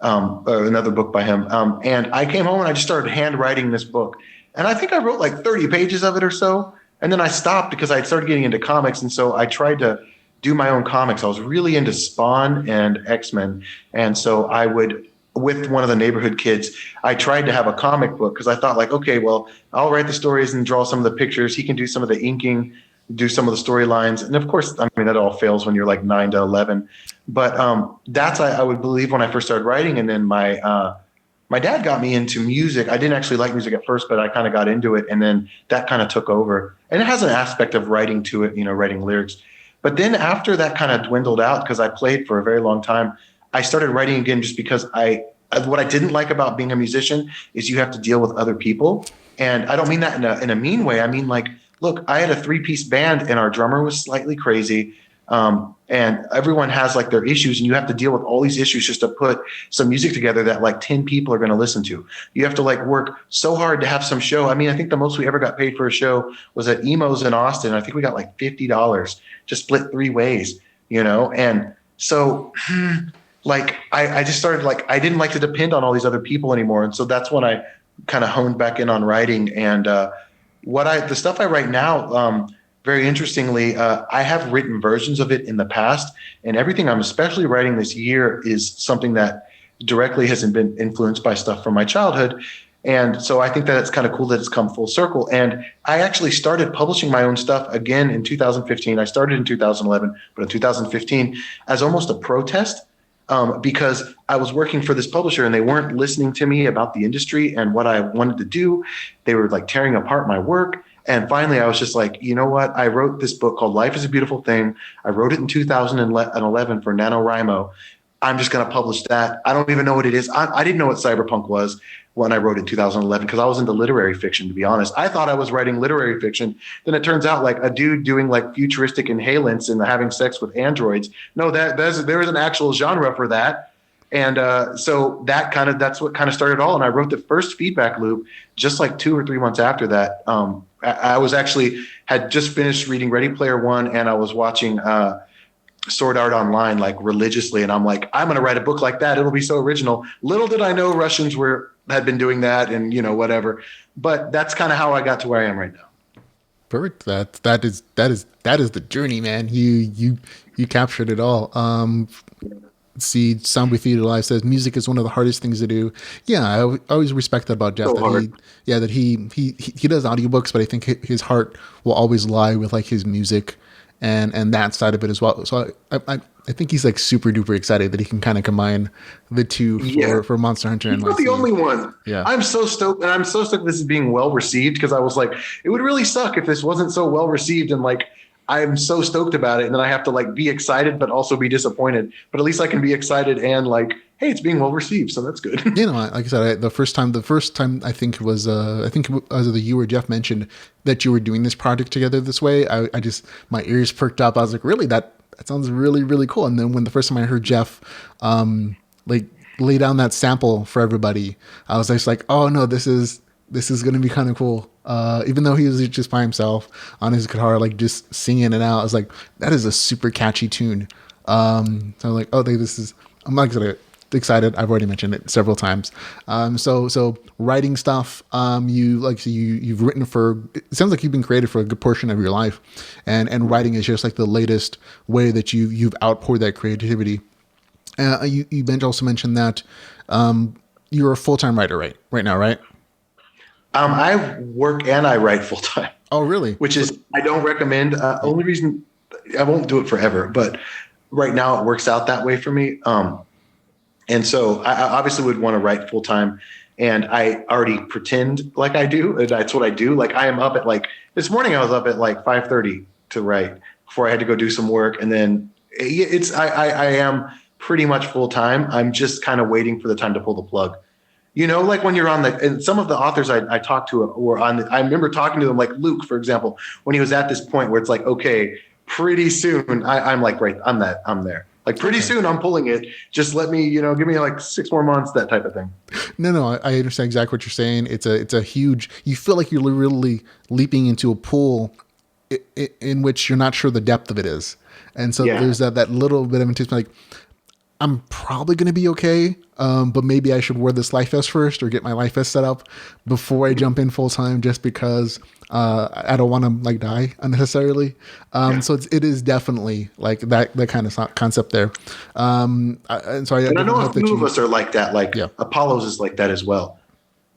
another book by him. And I came home and I just started handwriting this book. And I think I wrote like 30 pages of it or so. And then I stopped because I started getting into comics. And so I tried to do my own comics. I was really into Spawn and X-Men. And so I would, with one of the neighborhood kids, I tried to have a comic book because I thought like, okay, well, I'll write the stories and draw some of the pictures. He can do some of the inking, do some of the storylines. And of course, I mean, that all fails when you're like 9 to 11. But that's, I would believe, when I first started writing. And then my dad got me into music. I didn't actually like music at first, but I kind of got into it. And then that kind of took over. And it has an aspect of writing to it, you know, writing lyrics. But then after that kind of dwindled out, because I played for a very long time, I started writing again just because what I didn't like about being a musician is you have to deal with other people. And I don't mean that in a mean way. I mean, like, look, I had a 3-piece band and our drummer was slightly crazy. And everyone has like their issues, and you have to deal with all these issues just to put some music together that like 10 people are going to listen to. You have to like work so hard to have some show. I mean, I think the most we ever got paid for a show was at Emo's in Austin. I think we got like $50 to split 3 ways, And so like, I just started like, I didn't like to depend on all these other people anymore. And so that's when I kind of honed back in on writing. And the stuff I write now, very interestingly, I have written versions of it in the past, and everything I'm especially writing this year is something that directly hasn't been influenced by stuff from my childhood. And so I think that it's kind of cool that it's come full circle. And I actually started publishing my own stuff again in 2015. I started in 2011, but in 2015 as almost a protest. Because I was working for this publisher and they weren't listening to me about the industry and what I wanted to do. They were like tearing apart my work. And finally, I was just like, you know what? I wrote this book called Life is a Beautiful Thing. I wrote it in 2011 for NaNoWriMo. I'm just going to publish that. I don't even know what it is. I didn't know what cyberpunk was when I wrote it in 2011 because I was into literary fiction, to be honest. I thought I was writing literary fiction. Then it turns out like a dude doing like futuristic inhalants and having sex with androids. No, there is an actual genre for that. And so that's what kind of started it all. And I wrote the first feedback loop just like 2 or 3 months after that. I was had just finished reading Ready Player One, and I was watching Sword Art Online like religiously. And I'm like, I'm going to write a book like that. It'll be so original. Little did I know Russians had been doing that and, whatever. But that's kind of how I got to where I am right now. Perfect. That is the journey, man. You captured it all. See, Soundwave Theater Live says music is one of the hardest things to do. Yeah, I always respect that about Jeff. That he does audiobooks, but I think his heart will always lie with like his music and that side of it as well. So I think he's like super duper excited that he can kind of combine the two for Monster Hunter NYC. He's not the only one. Yeah, I'm so stoked, and I'm so stoked this is being well received because I was like, it would really suck if this wasn't so well received, and like I'm so stoked about it, and then I have to like be excited but also be disappointed. But at least I can be excited and like, hey, it's being well received, so that's good. Like I said, the first time I think it was the you or Jeff mentioned that you were doing this project together this way. I just my ears perked up. I was like, really, that sounds really really cool. And then when the first time I heard Jeff like lay down that sample for everybody, I was just like, oh no, this is going to be kind of cool. Even though he was just by himself on his guitar, like just singing it out, I was like, that is a super catchy tune. So I'm like, oh, I'm not excited. I've already mentioned it several times. So writing stuff, you've written for, it sounds like you've been creative for a good portion of your life, and writing is just like the latest way that you've outpoured that creativity. You also mentioned that you're a full-time writer right now, right? I work and I write full time. Oh, really? Which is, I don't recommend. Only reason I won't do it forever, but right now it works out that way for me. And so I obviously would want to write full time, and I already pretend like I do. And that's what I do. Like I am up at like this morning. I was up at like 5:30 to write before I had to go do some work, and then I am pretty much full time. I'm just kind of waiting for the time to pull the plug. Like when you're and some of the authors I talked to were I remember talking to them, like Luke, for example, when he was at this point where it's like, okay, pretty soon I'm like, right, I'm there. Like pretty soon I'm pulling it. Just let me, give me like 6 more months, that type of thing. No, I understand exactly what you're saying. It's a huge, you feel like you're really leaping into a pool in which you're not sure the depth of it is. And so there's that little bit of anticipation, like, I'm probably going to be okay, but maybe I should wear this life vest first or get my life vest set up before I jump in full time, just because I don't want to like die unnecessarily. So it is definitely like that kind of concept there. And so I know a few of us are like that. Like Apollos is like that as well.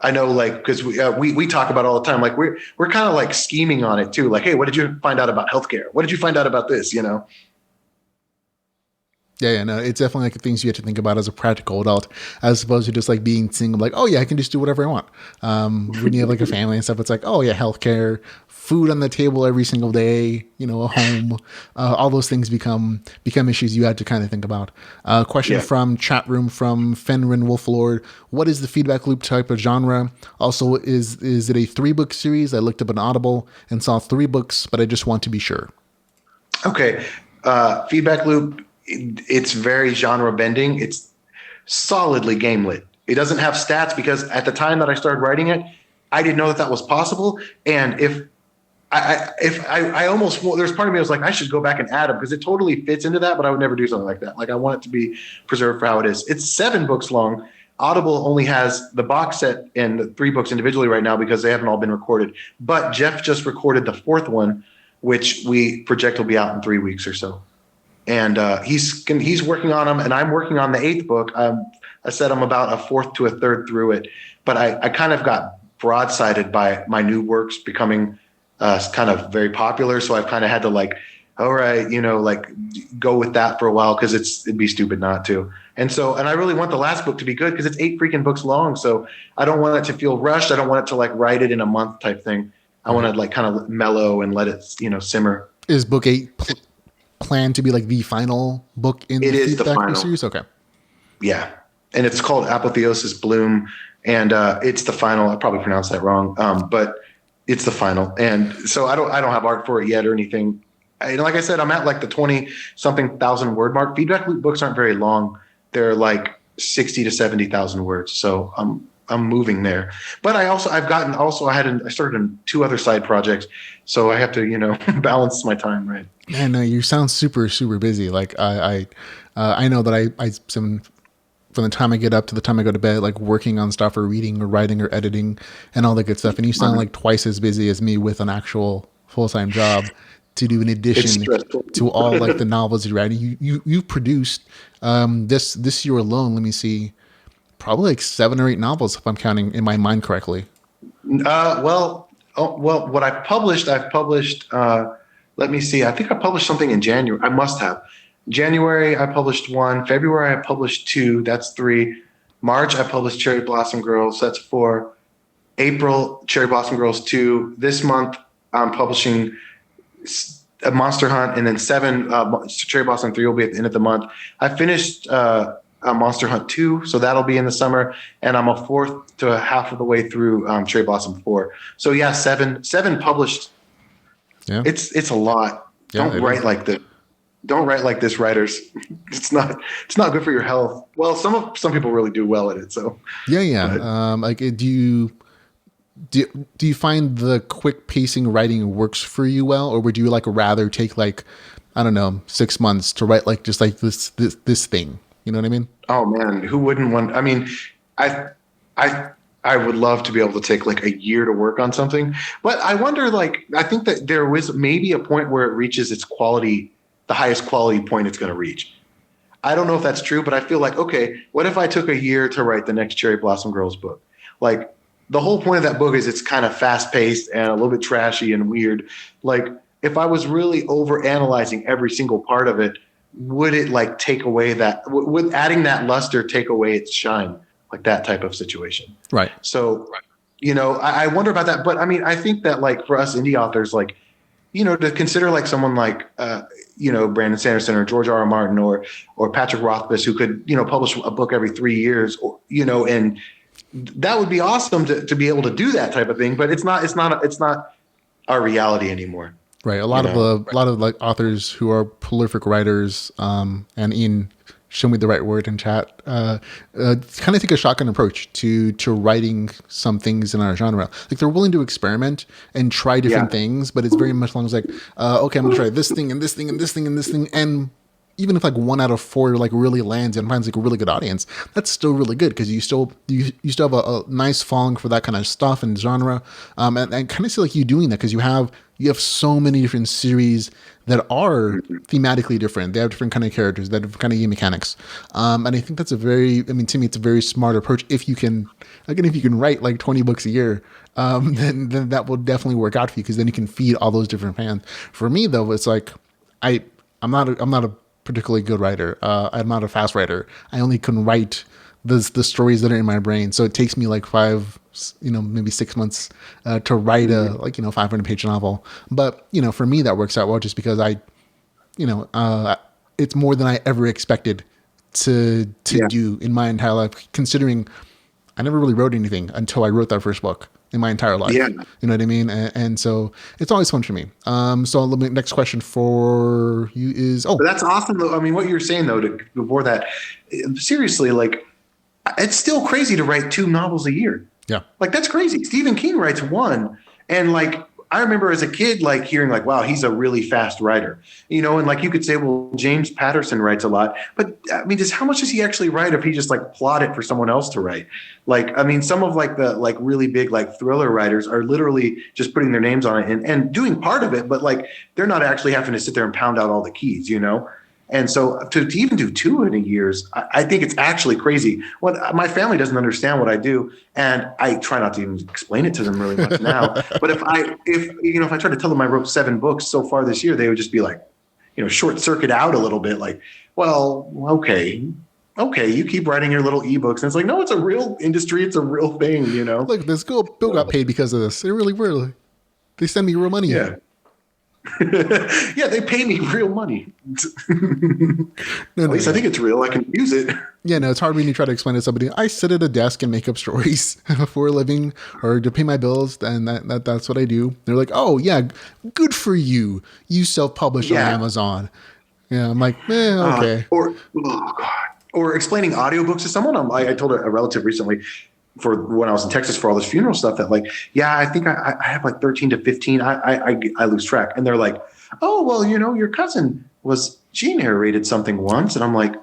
I know, like, because we talk about it all the time. Like we're kind of like scheming on it too. Like, hey, what did you find out about healthcare? What did you find out about this? Yeah, no, it's definitely like things you have to think about as a practical adult, as opposed to just like being single, like, oh yeah, I can just do whatever I want. When you have like a family and stuff, it's like, oh yeah, healthcare, food on the table every single day, a home, all those things become issues you had to kind of think about. Question from chat room from Fenrin Wolflord: what is the feedback loop type of genre? Also, is it a 3-book series? I looked up an Audible and saw 3 books, but I just want to be sure. Okay. Feedback Loop, it's very genre bending. It's solidly game lit. It doesn't have stats because at the time that I started writing it, I didn't know that was possible. And if I almost, there's part of me that was like, I should go back and add them because it totally fits into that, but I would never do something like that. Like I want it to be preserved for how it is. It's 7 books long. Audible only has the box set and the 3 books individually right now because they haven't all been recorded. But Jeff just recorded the 4th one, which we project will be out in 3 weeks or so. And he's working on them, and I'm working on the 8th book. I said I'm about a 4th to a 3rd through it, but I kind of got broadsided by my new works becoming kind of very popular. So I've kind of had to like, all right, like go with that for a while because it'd be stupid not to. And I really want the last book to be good because it's 8 freaking books long. So I don't want it to feel rushed. I don't want it to like write it in a month type thing. I want to like kind of mellow and let it, simmer. Is book 8 planned to be like the final book in the Feedback series? Okay. Yeah. And it's called Apotheosis Bloom. And it's the final. I probably pronounced that wrong. But it's the final. And so I don't have art for it yet or anything. Like I said, I'm at like the 20-something thousand word mark. Feedback Loop books aren't very long. They're like 60 to 70,000 words. So I'm moving there. But I started in 2 other side projects. So I have to, balance my time, right? Man, no, you sound super, super busy. Like I know that I spend from the time I get up to the time I go to bed, like working on stuff or reading or writing or editing and all that good stuff. And you sound like twice as busy as me with an actual full-time job to do in addition to all like the novels you're writing. You've produced this year alone, let me see, probably like 7 or 8 novels if I'm counting in my mind correctly. What I've published, let me see, I think I published something in January. I must have. January, I published 1. February, I published 2. That's 3. March, I published Cherry Blossom Girls. That's 4. April, Cherry Blossom Girls 2. This month, I'm publishing a Monster Hunt, and then 7 Cherry Blossom 3 will be at the end of the month. I finished Monster Hunt 2, so that'll be in the summer, and I'm a 4th to a half of the way through Cherry Blossom 4. So yeah, 7 published. Yeah, it's a lot. Yeah, Don't write like this. Don't write like this, writers. It's not good for your health. Well, some people really do well at it. So yeah. Like, do you find the quick pacing writing works for you well, or would you like rather take like, I don't know, 6 months to write like just like this thing? You know what I mean? Oh man, who wouldn't want? I mean, I would love to be able to take like a year to work on something, but I wonder. Like, I think that there was maybe a point where it reaches its quality. The highest quality point it's going to reach. I don't know if that's true, but I feel like, okay, what if I took a year to write the next Cherry Blossom Girls book? Like, the whole point of that book is it's kind of fast paced and a little bit trashy and weird. Like, if I was really over analyzing every single part of it, would it like take away that, would adding that luster take away its shine? Like that type of situation. Right. So, I wonder about that. But I mean, I think that like for us indie authors, like, to consider like someone like, Brandon Sanderson or George R. R. Martin or Patrick Rothfuss, who could, publish a book every 3 years, or, and that would be awesome to be able to do that type of thing. But it's not our reality anymore. Right. A lot of like authors who are prolific writers, and Ian, show me the right word in chat, kind of take a shotgun approach to writing some things in our genre. Like, they're willing to experiment and try different things, but it's very much along like, okay, I'm gonna try this thing and this thing and this thing and this thing, and even if like 1 out of 4 like really lands and finds like a really good audience, that's still really good because you still have a nice following for that kind of stuff and genre, and kind of see like you doing that because you have so many different series that are thematically different. They have different kind of characters, that have kind of game mechanics, and I think that's to me it's a very smart approach. If you can write like 20 books a year, then that will definitely work out for you because then you can feed all those different fans. For me though, it's like I'm not a particularly good writer. I'm not a fast writer. I only can write the stories that are in my brain. So it takes me like 5, maybe 6 months to write a 500-page novel. But for me that works out well just because it's more than I ever expected to do in my entire life. Considering I never really wrote anything until I wrote that first book. in my entire life. Yeah. You know what I mean? And so it's always fun for me. So next question for you is, But that's awesome though. I mean, what you're saying though, before that, seriously, like it's still crazy to write 2 novels a year. yeah. Like that's crazy. Stephen King writes 1, and like I remember as a kid, like hearing like, wow, he's a really fast writer, you know, and like you could say, well, James Patterson writes a lot, but I mean, how much does he actually write if he just like plot it for someone else to write? Like, I mean, some of like the like really big like thriller writers are literally just putting their names on it and doing part of it, but like they're not actually having to sit there and pound out all the keys, you know? And so to even do 2 in a year, I think it's actually crazy. My family doesn't understand what I do, and I try not to even explain it to them really much now. But if I try to tell them I wrote 7 books so far this year, they would just be like, you know, short circuit out a little bit, like, well, okay, you keep writing your little ebooks, and it's like, no, it's a real industry, it's a real thing, you know. Look, this Bill got paid because of this. It really, they send me real money. Yeah. Yeah, they pay me real money. At least I think it's real. I can use it. Yeah, no, it's hard when you try to explain to somebody, I sit at a desk and make up stories for a living or to pay my bills, and that's what I do. They're like, oh, yeah, good for you. You self-publish on Amazon. Yeah, I'm like, okay. Or explaining audiobooks to someone. I told a relative recently, for when I was in Texas for all this funeral stuff, that like, yeah, I think I have like 13 to 15. I lose track. And they're like, oh, well, you know, your cousin she narrated something once. And I'm like,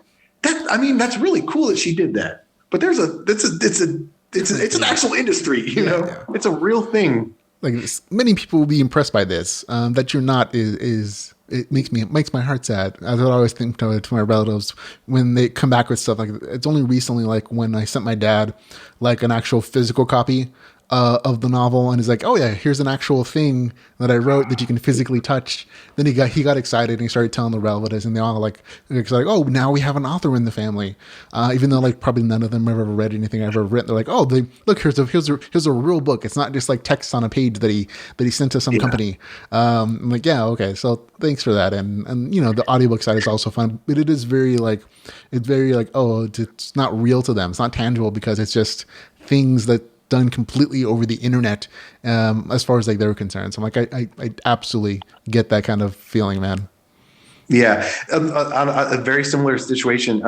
that's really cool that she did that. But it's an actual industry, you know, it's a real thing. Like many people will be impressed by this. That you're not it makes my heart sad. As I always think to my relatives when they come back with stuff. Like it's only recently, like when I sent my dad like an actual physical copy of the novel, and he's like, oh yeah, here's an actual thing that I wrote that you can physically touch. Then he got excited and he started telling the relatives, and they all like, oh, now we have an author in the family, even though like probably none of them have ever read anything I've ever written. They're like, oh, look, here's a real book. It's not just like text on a page that he sent to some company. I'm like, yeah, okay, so thanks for that. And you know, the audiobook side is also fun, but it is very like oh, it's not real to them. It's not tangible because it's just things that done completely over the internet, as far as like they're concerned. So I'm like, I absolutely get that kind of feeling, man. Yeah, a very similar situation.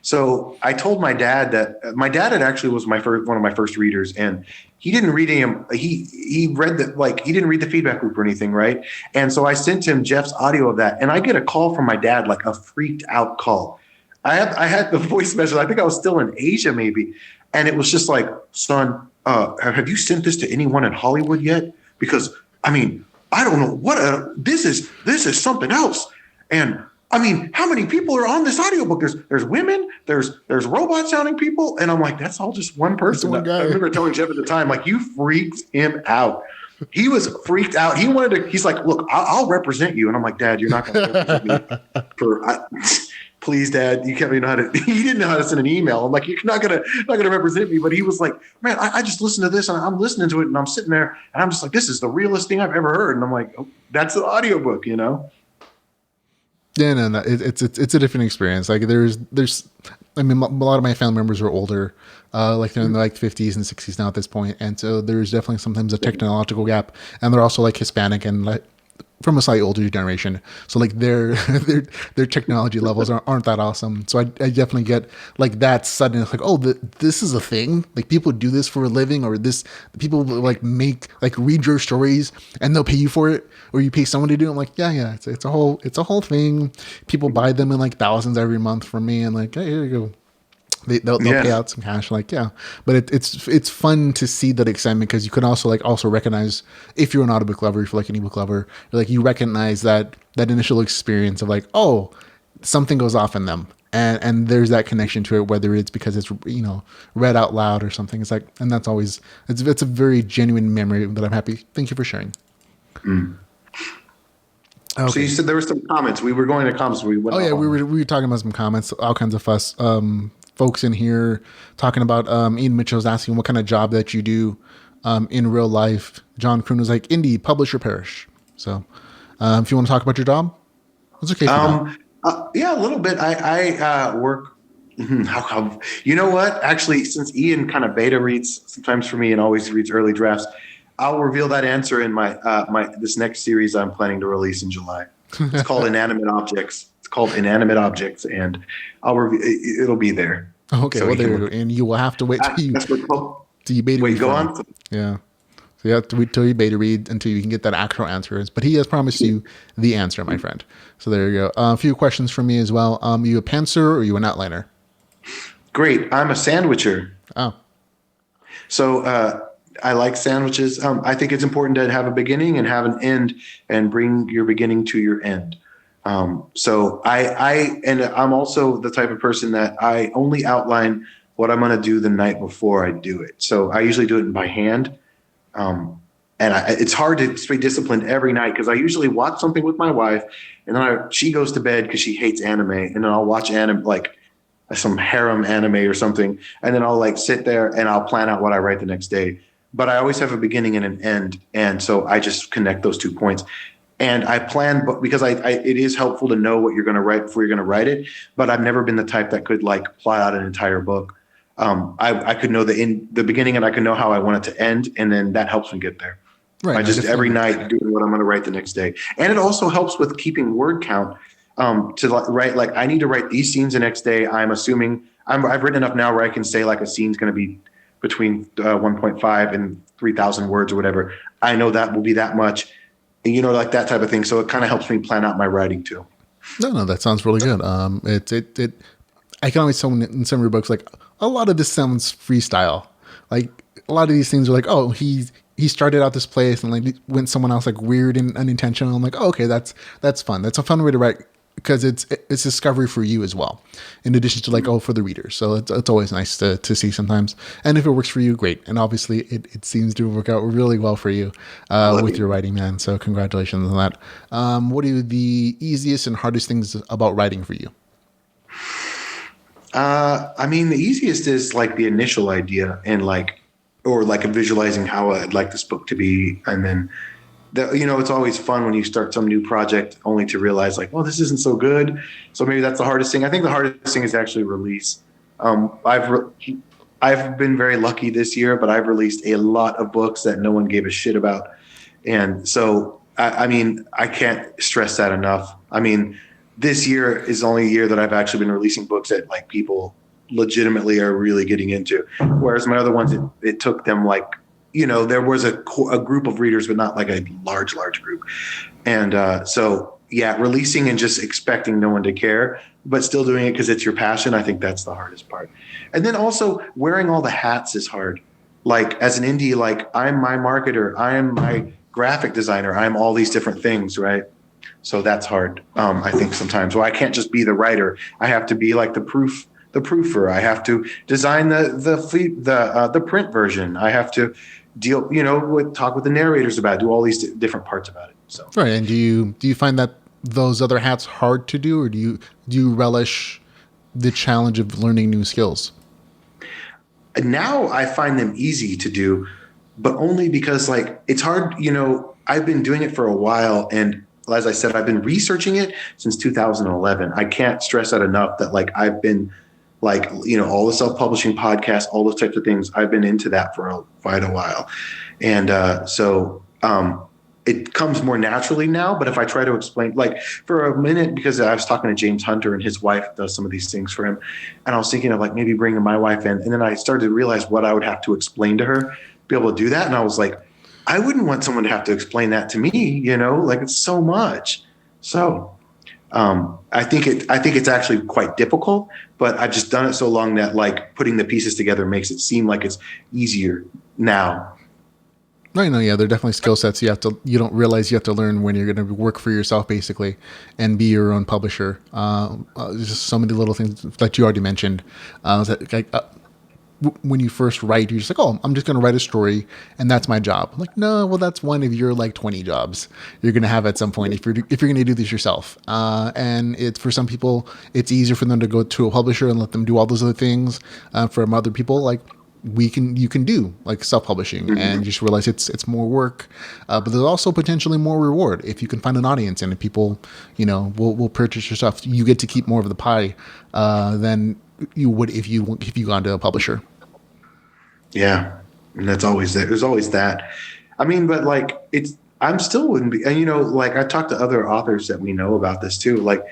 So I told my dad that my dad actually was one of my first readers, and he didn't read any. He read he didn't read the feedback loop or anything, right? And so I sent him Jeff's audio of that, and I get a call from my dad, like a freaked out call. I had the voice message. I think I was still in Asia, maybe, and it was just like, son, have you sent this to anyone in Hollywood yet? Because I mean, I don't know what this is something else. And I mean, how many people are on this audiobook? There's women, there's robot sounding people, and I'm like, that's all just one person. One guy. I remember telling Jeff at the time, like, you freaked him out. He was freaked out. He's like, look, I'll represent you. And I'm like, Dad, you're not going to represent me please, Dad, you can't know how to. He didn't know how to send an email. I'm like, you're not gonna represent me. But he was like, man, I just listened to this and I'm listening to it and I'm sitting there and I'm just like, this is the realest thing I've ever heard. And I'm like, oh, that's the audiobook, you know? Yeah, no, it's a different experience. Like there's, I mean, a lot of my family members are older, like they're in the like 50s and 60s now at this point, and so there's definitely sometimes a technological gap, and they're also like Hispanic and like from a slightly older generation, so like their technology levels aren't that awesome. So I definitely get like that sudden, it's like, oh, this is a thing, like people do this for a living, or this people like read your stories and they'll pay you for it, or you pay someone to do it. I'm like, yeah, it's a whole thing. People buy them in like thousands every month from me, and like, hey, here you go. They'll pay out some cash, like, yeah. But it's fun to see that excitement, because you can also recognize, if you're an audiobook lover, if you're like an ebook lover, like you recognize that initial experience of like, oh, something goes off in them, and there's that connection to it, whether it's because it's, you know, read out loud or something. It's like, and that's always it's a very genuine memory that I'm happy. Thank you for sharing. Mm. Okay. So you said there were some comments. We were going to comments. We were talking about some comments, all kinds of fuss. Folks in here talking about Ian Mitchell's asking what kind of job that you do in real life. John Kroon was like, indie, publish or perish. So if you want to talk about your job, it's okay. Yeah, a little bit. I work You know what? Actually, since Ian kind of beta reads sometimes for me and always reads early drafts, I'll reveal that answer in my this next series I'm planning to release in July. It's called Inanimate Objects. It's called Inanimate Objects, and it'll be there. Okay, So well, you can there you look- go. And you will have to wait till you, That's what it's called. till you beta Wait, read. go from on. him. Yeah. So you have to wait till you beta read until you can get that actual answers. But he has promised you the answer, my friend. So there you go. A few questions from me as well. Are you a pantser or are you an outliner? Great. I'm a sandwicher. Oh, So I like sandwiches. I think it's important to have a beginning and have an end, and bring your beginning to your end. So I'm also the type of person that I only outline what I'm going to do the night before I do it. So I usually do it by hand. It's hard to stay disciplined every night because I usually watch something with my wife, and then she goes to bed because she hates anime, and then I'll watch anime, like some harem anime or something, and then I'll like sit there and I'll plan out what I write the next day. But I always have a beginning and an end, and so I just connect those 2 points. And I plan, but because it is helpful to know what you're going to write before you're going to write it. But I've never been the type that could like plot out an entire book. I could know the beginning, and I could know how I want it to end, and then that helps me get there. right. I no, just definitely. every night doing what I'm going to write the next day, and it also helps with keeping word count. Write like I need to write these scenes the next day. I'm assuming I've written enough now where I can say like a scene's going to be between 1.5 and 3,000 words or whatever. I know that will be that much, like that type of thing. So it kind of helps me plan out my writing too. No, that sounds really good. I can always tell in some of your books, like a lot of this sounds freestyle. Like a lot of these things are like, oh, he started out this place and like went someone else like weird and unintentional. I'm like, oh, okay, that's fun. That's a fun way to write because it's discovery for you as well, in addition to like, for the reader. So it's always nice to see sometimes. And if it works for you, great. And obviously it seems to work out really well for you with your writing, man. So congratulations on that. What are the easiest and hardest things about writing for you? The easiest is like the initial idea and or visualizing how I'd like this book to be. And then it's always fun when you start some new project only to realize like, well, this isn't so good. So maybe that's the hardest thing. I think the hardest thing is actually release. I've been very lucky this year, but I've released a lot of books that no one gave a shit about. And so, I can't stress that enough. This year is the only year that I've actually been releasing books that like people legitimately are really getting into. Whereas my other ones, it took them like, there was a group of readers, but not like a large group. And releasing and just expecting no one to care, but still doing it because it's your passion. I think that's the hardest part. And then also wearing all the hats is hard. Like as an indie, like I'm my marketer, I am my graphic designer, I'm all these different things, right? So that's hard. I think sometimes. Well, I can't just be the writer. I have to be like the proofer. I have to design the print version. I have to deal, talk with the narrators about it, do all these different parts about it. So Right. And do you find that those other hats hard to do, or do you relish the challenge of learning new skills? now I find them easy to do, but only because like it's hard. I've been doing it for a while, and as I said, I've been researching it since 2011. I can't stress that enough that like I've been like, all the self-publishing podcasts, all those types of things. I've been into that for quite a while. And it comes more naturally now. But if I try to explain, like for a minute, because I was talking to James Hunter and his wife does some of these things for him. And I was thinking of like maybe bringing my wife in. And then I started to realize what I would have to explain to her, be able to do that. And I was like, I wouldn't want someone to have to explain that to me, like it's so much. So I think it's actually quite difficult, but I've just done it so long that like putting the pieces together makes it seem like it's easier now. Right. No, yeah, there are definitely skill sets you don't realize you have to learn when you're going to work for yourself basically and be your own publisher. Just so many little things that you already mentioned. When you first write, you're just like, oh, I'm just going to write a story and that's my job. I'm like, no, well, that's one of your like 20 jobs you're going to have at some point if you're going to do this yourself. And it's for some people, it's easier for them to go to a publisher and let them do all those other things. For other people, like you can do like self-publishing and you just realize it's more work. But there's also potentially more reward if you can find an audience and if people, will purchase your stuff. You get to keep more of the pie than you would if you gone to a publisher. Yeah, and that's always there. There's always that. I mean, but like I'm still wouldn't be, and like I talked to other authors that we know about this too. Like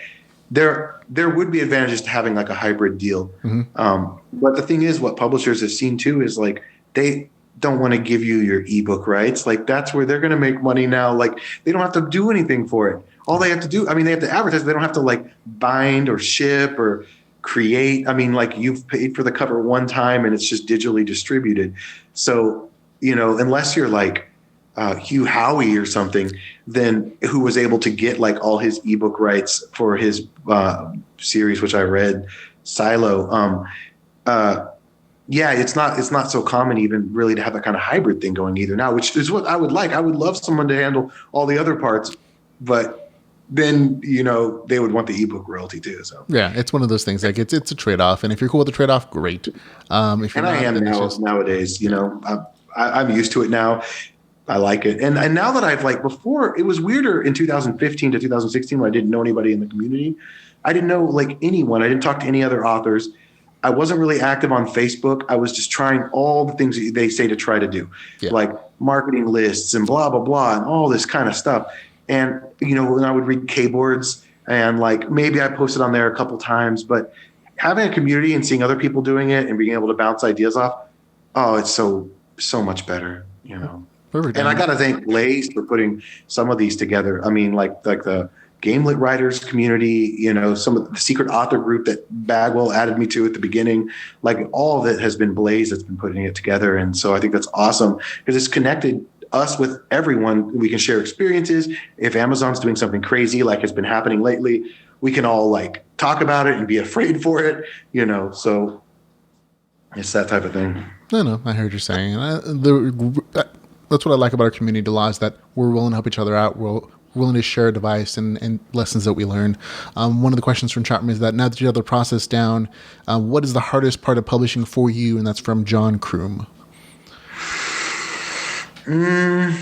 there would be advantages to having like a hybrid deal. But the thing is, what publishers have seen too is like they don't want to give you your ebook rights. Like that's where they're going to make money now. Like they don't have to do anything for it. All they have to do, I mean, they have to advertise. They don't have to like bind or ship or create. I mean, like you've paid for the cover one time and it's just digitally distributed. So, unless you're like Hugh Howey or something, then who was able to get like all his ebook rights for his series, which I read, Silo. Yeah, it's not so common even really to have that kind of hybrid thing going either now, which is what I would like. I would love someone to handle all the other parts, but then they would want the ebook royalty too. So yeah, it's one of those things. Like it's a trade off, and if you're cool with the trade off, great. If you're and I am nowadays. I'm used to it now. I like it, and now that I've like before, it was weirder in 2015 to 2016 when I didn't know anybody in the community. I didn't know like anyone. I didn't talk to any other authors. I wasn't really active on Facebook. I was just trying all the things they say to try to do, like marketing lists and blah, blah, blah, and all this kind of stuff. And, when I would read K-boards and like maybe I posted on there a couple times, but having a community and seeing other people doing it and being able to bounce ideas off, it's so much better, Perfect. And I got to thank Blaze for putting some of these together. I mean, like the Game Lit Writers community, some of the secret author group that Bagwell added me to at the beginning, like all of it has been Blaze that's been putting it together. And so I think that's awesome because it's connected us with everyone. We can share experiences. If Amazon's doing something crazy, like has been happening lately, we can all like talk about it and be afraid for it, so it's that type of thing. No, I heard you saying. That's what I like about our community law is that we're willing to help each other out. We're willing to share advice and lessons that we learn. One of the questions from Chapman is that now that you have the process down, what is the hardest part of publishing for you? And that's from John Kroom. The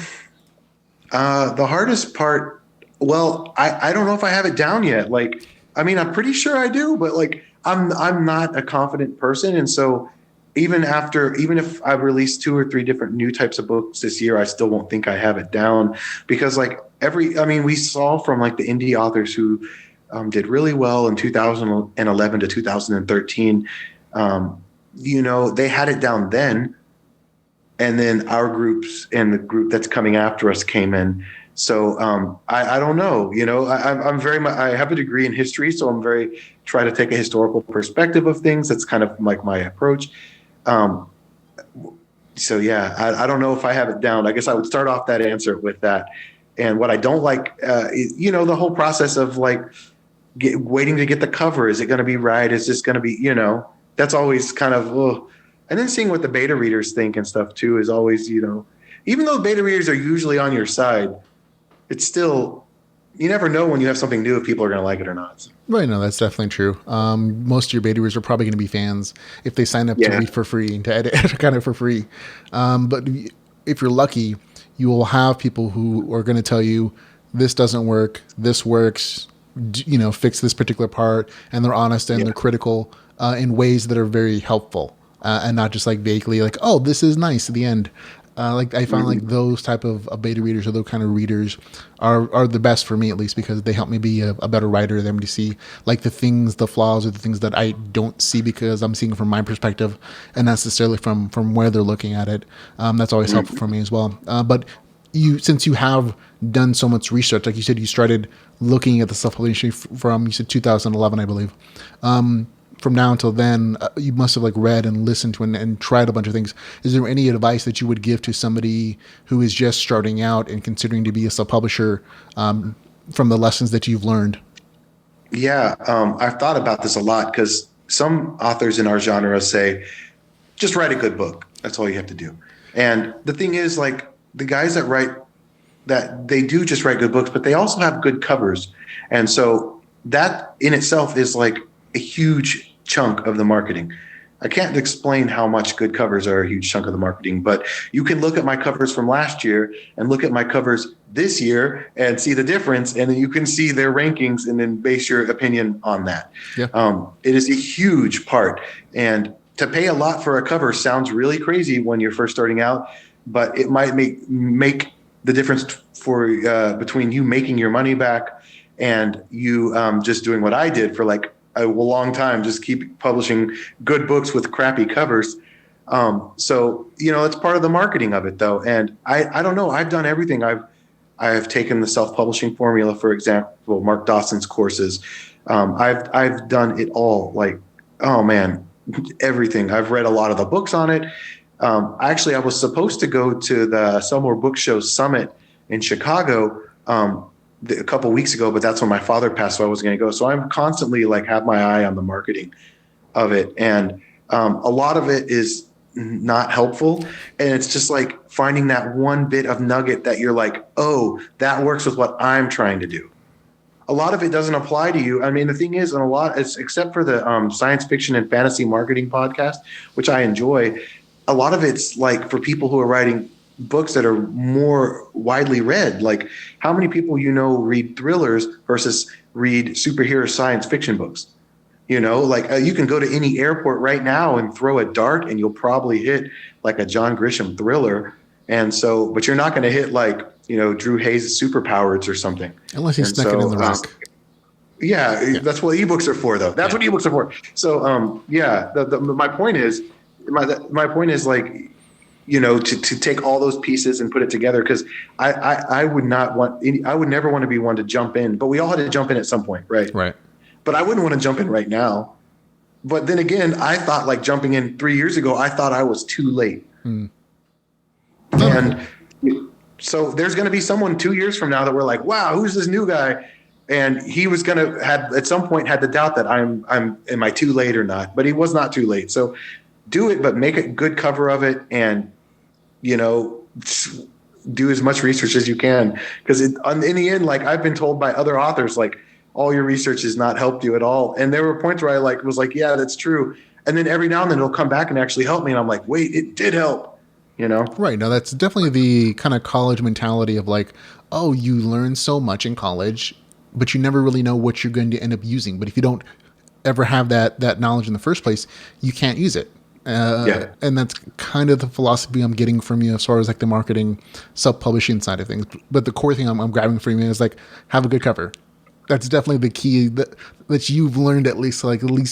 hardest part, well, I don't know if I have it down yet. Like, I mean, I'm pretty sure I do, but like, I'm not a confident person. And so even if I've released 2 or 3 different new types of books this year, I still won't think I have it down because like we saw from like the indie authors who did really well in 2011 to 2013, they had it down then. And then our groups and the group that's coming after us came in. So I don't know, I'm very much, I have a degree in history, so I'm try to take a historical perspective of things. That's kind of like my approach. So yeah, I don't know if I have it down. I guess I would start off that answer with that. And what I don't like, the whole process of like waiting to get the cover. Is it going to be right? Is this going to be, that's always kind of, ugh. And then seeing what the beta readers think and stuff too is always, even though beta readers are usually on your side, it's still, you never know when you have something new if people are going to like it or not. Right, no, that's definitely true. Most of your beta readers are probably going to be fans if they sign up to read for free and to edit kind of for free. But if you're lucky, you will have people who are going to tell you this doesn't work, this works, fix this particular part, and they're honest and they're critical in ways that are very helpful. And not just like vaguely like, oh, this is nice at the end. Like I found like those type of beta readers or those kind of readers are the best for me, at least because they help me be a better writer, them to see like the flaws or the things that I don't see because I'm seeing from my perspective and not necessarily from where they're looking at it. That's always helpful for me as well. But since you have done so much research, like you said, you started looking at the self-publishing from, you said 2011, I believe. From now until then, you must have like read and listened to and tried a bunch of things. Is there any advice that you would give to somebody who is just starting out and considering to be a self-publisher from the lessons that you've learned? Yeah, I've thought about this a lot because some authors in our genre say, just write a good book. That's all you have to do. And the thing is, like, the guys that write that, they do just write good books, but they also have good covers. And so that in itself is like a huge chunk of the marketing. I can't explain how much good covers are a huge chunk of the marketing, but you can look at my covers from last year and look at my covers this year and see the difference. And then you can see their rankings and then base your opinion on that. Yeah. It is a huge part. And to pay a lot for a cover sounds really crazy when you're first starting out, but it might make the difference for between you making your money back and you just doing what I did for like a long time, just keep publishing good books with crappy covers. So, it's part of the marketing of it though. And I don't know, I've done everything. I've taken the self-publishing formula, for example, Mark Dawson's courses. I've done it all, like, oh man, everything. I've read a lot of the books on it. Actually, I was supposed to go to the Sell More Book Show Summit in Chicago a couple of weeks ago, but that's when my father passed, so I wasn't going to go. So I'm constantly like have my eye on the marketing of it, and a lot of it is not helpful, and it's just like finding that one bit of nugget that you're like, oh, that works with what I'm trying to do. A lot of it doesn't apply to you. I mean, the thing is, except for the science fiction and fantasy marketing podcast, which I enjoy, a lot of it's like for people who are writing books that are more widely read. Like, how many people read thrillers versus read superhero science fiction books? You can go to any airport right now and throw a dart and you'll probably hit like a John Grisham thriller. And so, but you're not going to hit like, Drew Hayes' Superpowers or something. Unless he's stuck it in the rack. That's what ebooks are for, though. That's what ebooks are for. So, my point is, like, to take all those pieces and put it together, because I would never want to be one to jump in, but we all had to jump in at some point, right? Right. But I wouldn't want to jump in right now. But then again, I thought like jumping in 3 years ago, I thought I was too late. And so there's going to be someone 2 years from now that we're like, wow, who's this new guy? And he was going to have at some point had the doubt that am I too late or not? But he was not too late. So do it, but make a good cover of it, and do as much research as you can, because in the end, like I've been told by other authors, like all your research has not helped you at all. And there were points where I was like, yeah, that's true. And then every now and then it'll come back and actually help me, and I'm like, wait, it did help. Right. Now that's definitely the kind of college mentality of like, oh, you learn so much in college, but you never really know what you're going to end up using. But if you don't ever have that knowledge in the first place, you can't use it. And that's kind of the philosophy I'm getting from you as far as like the marketing, self-publishing side of things. But the core thing I'm grabbing from you is like, have a good cover. That's definitely the key that you've learned, at least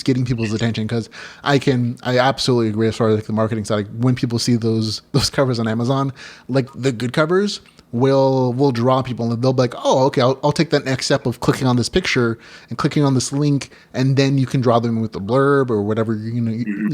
getting people's attention. Because I absolutely agree as far as like the marketing side. Like when people see those covers on Amazon, like the good covers will draw people, and they'll be like, oh, okay, I'll take that next step of clicking on this picture and clicking on this link, and then you can draw them with the blurb or whatever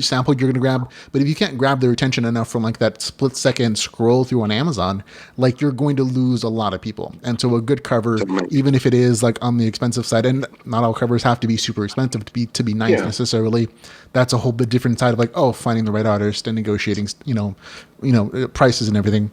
sample you're going to grab. But if you can't grab their attention enough from like that split second scroll through on Amazon, like you're going to lose a lot of people. And so a good cover, even if it is like on the expensive side, and not all covers have to be super expensive to be nice necessarily. That's a whole bit different side of like, finding the right artist and negotiating, prices and everything.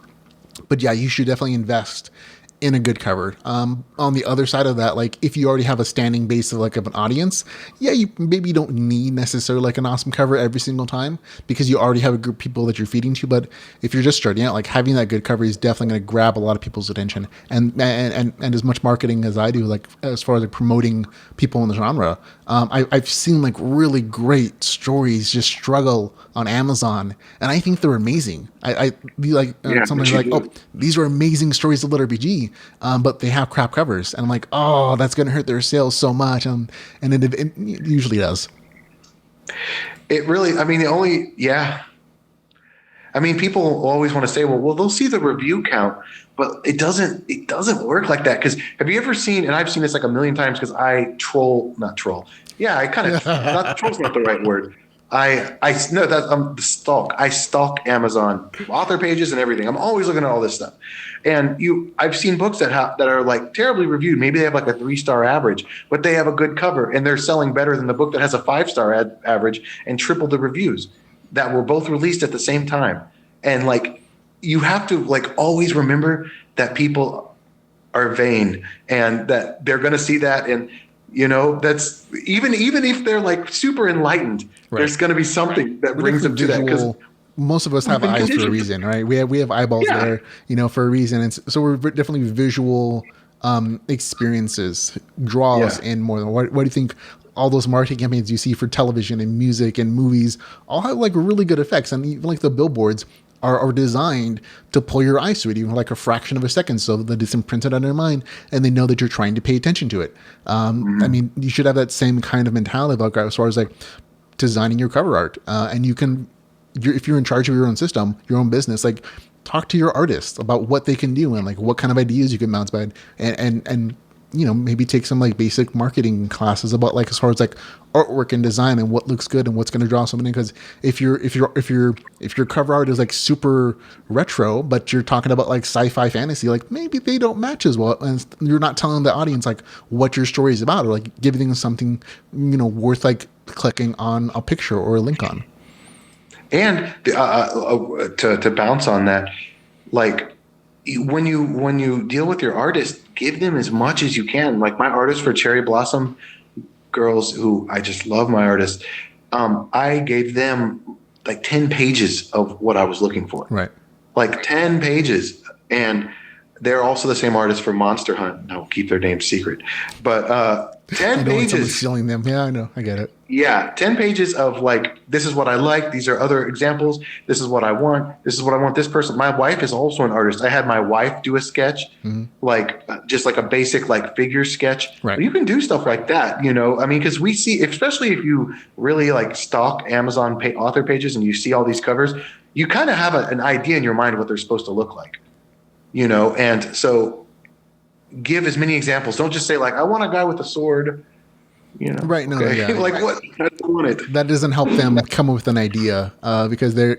But yeah, you should definitely invest in a good cover. On the other side of that, like if you already have a standing base of an audience, you maybe don't need necessarily like an awesome cover every single time, because you already have a group of people that you're feeding to. But if you're just starting out, like having that good cover is definitely going to grab a lot of people's attention. And as much marketing as I do, like as far as like promoting people in the genre, I've seen like really great stories just struggle on Amazon, and I think they're amazing. I be like something like, oh, these are amazing stories of LitRPG, but they have crap covers, and I'm like, oh, that's going to hurt their sales so much, and it usually does. It really, people always want to say, well, they'll see the review count, but it doesn't work like that. Because have you ever seen, and I've seen this like a million times, because I not troll. Yeah, I kind of, not troll's not the right word. Stalk. I stalk Amazon author pages and everything. I'm always looking at all this stuff. And I've seen books that are like terribly reviewed. Maybe they have like a 3-star average, but they have a good cover and they're selling better than the book that has a 5-star average and triple the reviews, that were both released at the same time. And like, you have to like always remember that people are vain, and that they're going to see that. And You know, that's even if they're like super enlightened, there's going to be something that brings them to that, because most of us have eyes for a reason, right? We have eyeballs there, for a reason. And so we're definitely visual experiences draw us in more than what do you think? All those marketing campaigns you see for television and music and movies all have like really good effects, and even like the billboards are designed to pull your eyes to it, even like a fraction of a second, so that it's imprinted on your mind and they know that you're trying to pay attention to it. I mean, you should have that same kind of mentality like as far as like designing your cover art, and if you're in charge of your own system, your own business, like talk to your artists about what they can do and like what kind of ideas you can bounce by, and maybe take some like basic marketing classes about like as far as like artwork and design and what looks good and what's going to draw someone in. Because if your cover art is like super retro, but you're talking about like sci-fi fantasy, like maybe they don't match as well, and you're not telling the audience like what your story is about, or like giving them something worth like clicking on a picture or a link on. And to bounce on that, like when you deal with your artist, give them as much as you can. Like my artist for Cherry Blossom Girls, who I just love my artist, I gave them like 10 pages of what I was looking for. Right. Like 10 pages. And they're also the same artist for Monster Hunt. No, keep their names secret. But 10 pages. Stealing them. Yeah, I know. I get it. Yeah, 10 pages of like, this is what I like. These are other examples. This is what I want. This is what I want this person. My wife is also an artist. I had my wife do a sketch, like just like a basic like figure sketch. Right. But you can do stuff like that, I mean, because we see, especially if you really like stalk Amazon author pages and you see all these covers, you kind of have an idea in your mind of what they're supposed to look like, and so give as many examples. Don't just say like, I want a guy with a sword. Right. No, okay. Yeah. Like what? I don't want it. That doesn't help them come up with an idea, because they're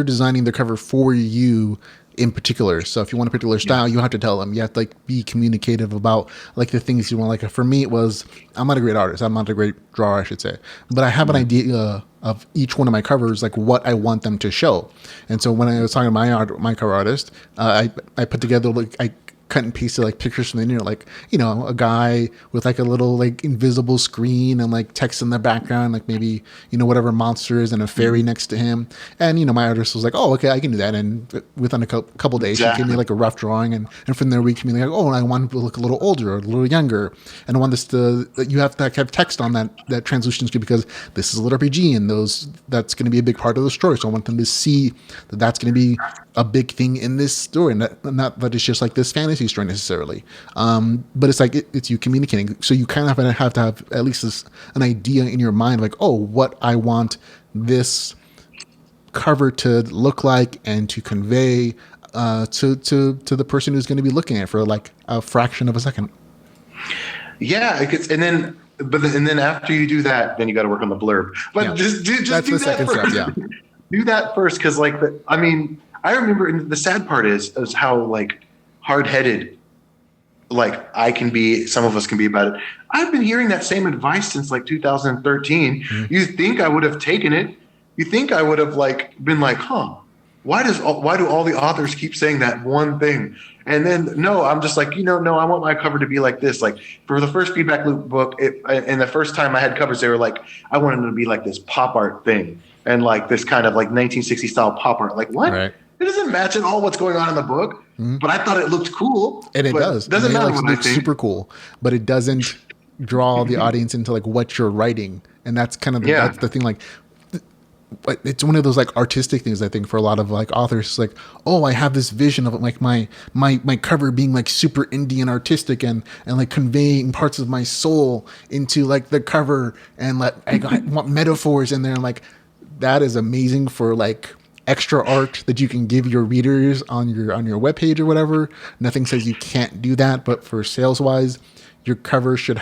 designing their cover for you in particular. So if you want a particular style, you have to tell them. You have to like be communicative about like the things you want. Like for me, it was, I'm not a great artist. I'm not a great drawer, I should say, but I have an idea of each one of my covers, like what I want them to show. And so when I was talking to my cover artist, I put together like I cut and pasted like pictures from the internet, like a guy with like a little like invisible screen and like text in the background, like maybe whatever monster is, and a fairy next to him. And my artist was like, oh, okay, I can do that. And within a couple days, she gave me like a rough drawing, and from there we can be like, oh, and I want to look a little older or a little younger, and I want this to, you have to have text on that transition screen, because this is a LitRPG and that's going to be a big part of the story. So I want them to see that that's going to be a big thing in this story, and not that it's just like this fantasy story necessarily, but it's like it's you communicating. So you kind of have to have at least an idea in your mind, like, oh, what I want this cover to look like and to convey to the person who's going to be looking at it for like a fraction of a second. Yeah, and then after you do that, then you got to work on the blurb. But just that's do the that second first. step. Yeah, do that first, because like I remember, and the sad part is how like hard-headed like I can be, some of us can be about it. I've been hearing that same advice since like 2013. You think I would have taken it? You think I would have like been like, why do all the authors keep saying that one thing? And then no, I'm just like, no, I want my cover to be like this. Like for the first Feedback Loop book, and the first time I had covers, they were like, I wanted them to be like this pop art thing, and like this kind of like 1960s style pop art. Like what? Right. It doesn't match at all what's going on in the book, but I thought it looked cool. And it does. Doesn't matter what I think. Super cool, but it doesn't draw the audience into like what you're writing, and that's kind of that's the thing. Like, it's one of those like artistic things, I think, for a lot of like authors. It's like, oh, I have this vision of like my cover being like super indie and artistic and like conveying parts of my soul into like the cover, and like I want metaphors in there. And like that is amazing for like extra art that you can give your readers on your webpage or whatever. Nothing says you can't do that, but for sales wise, your cover should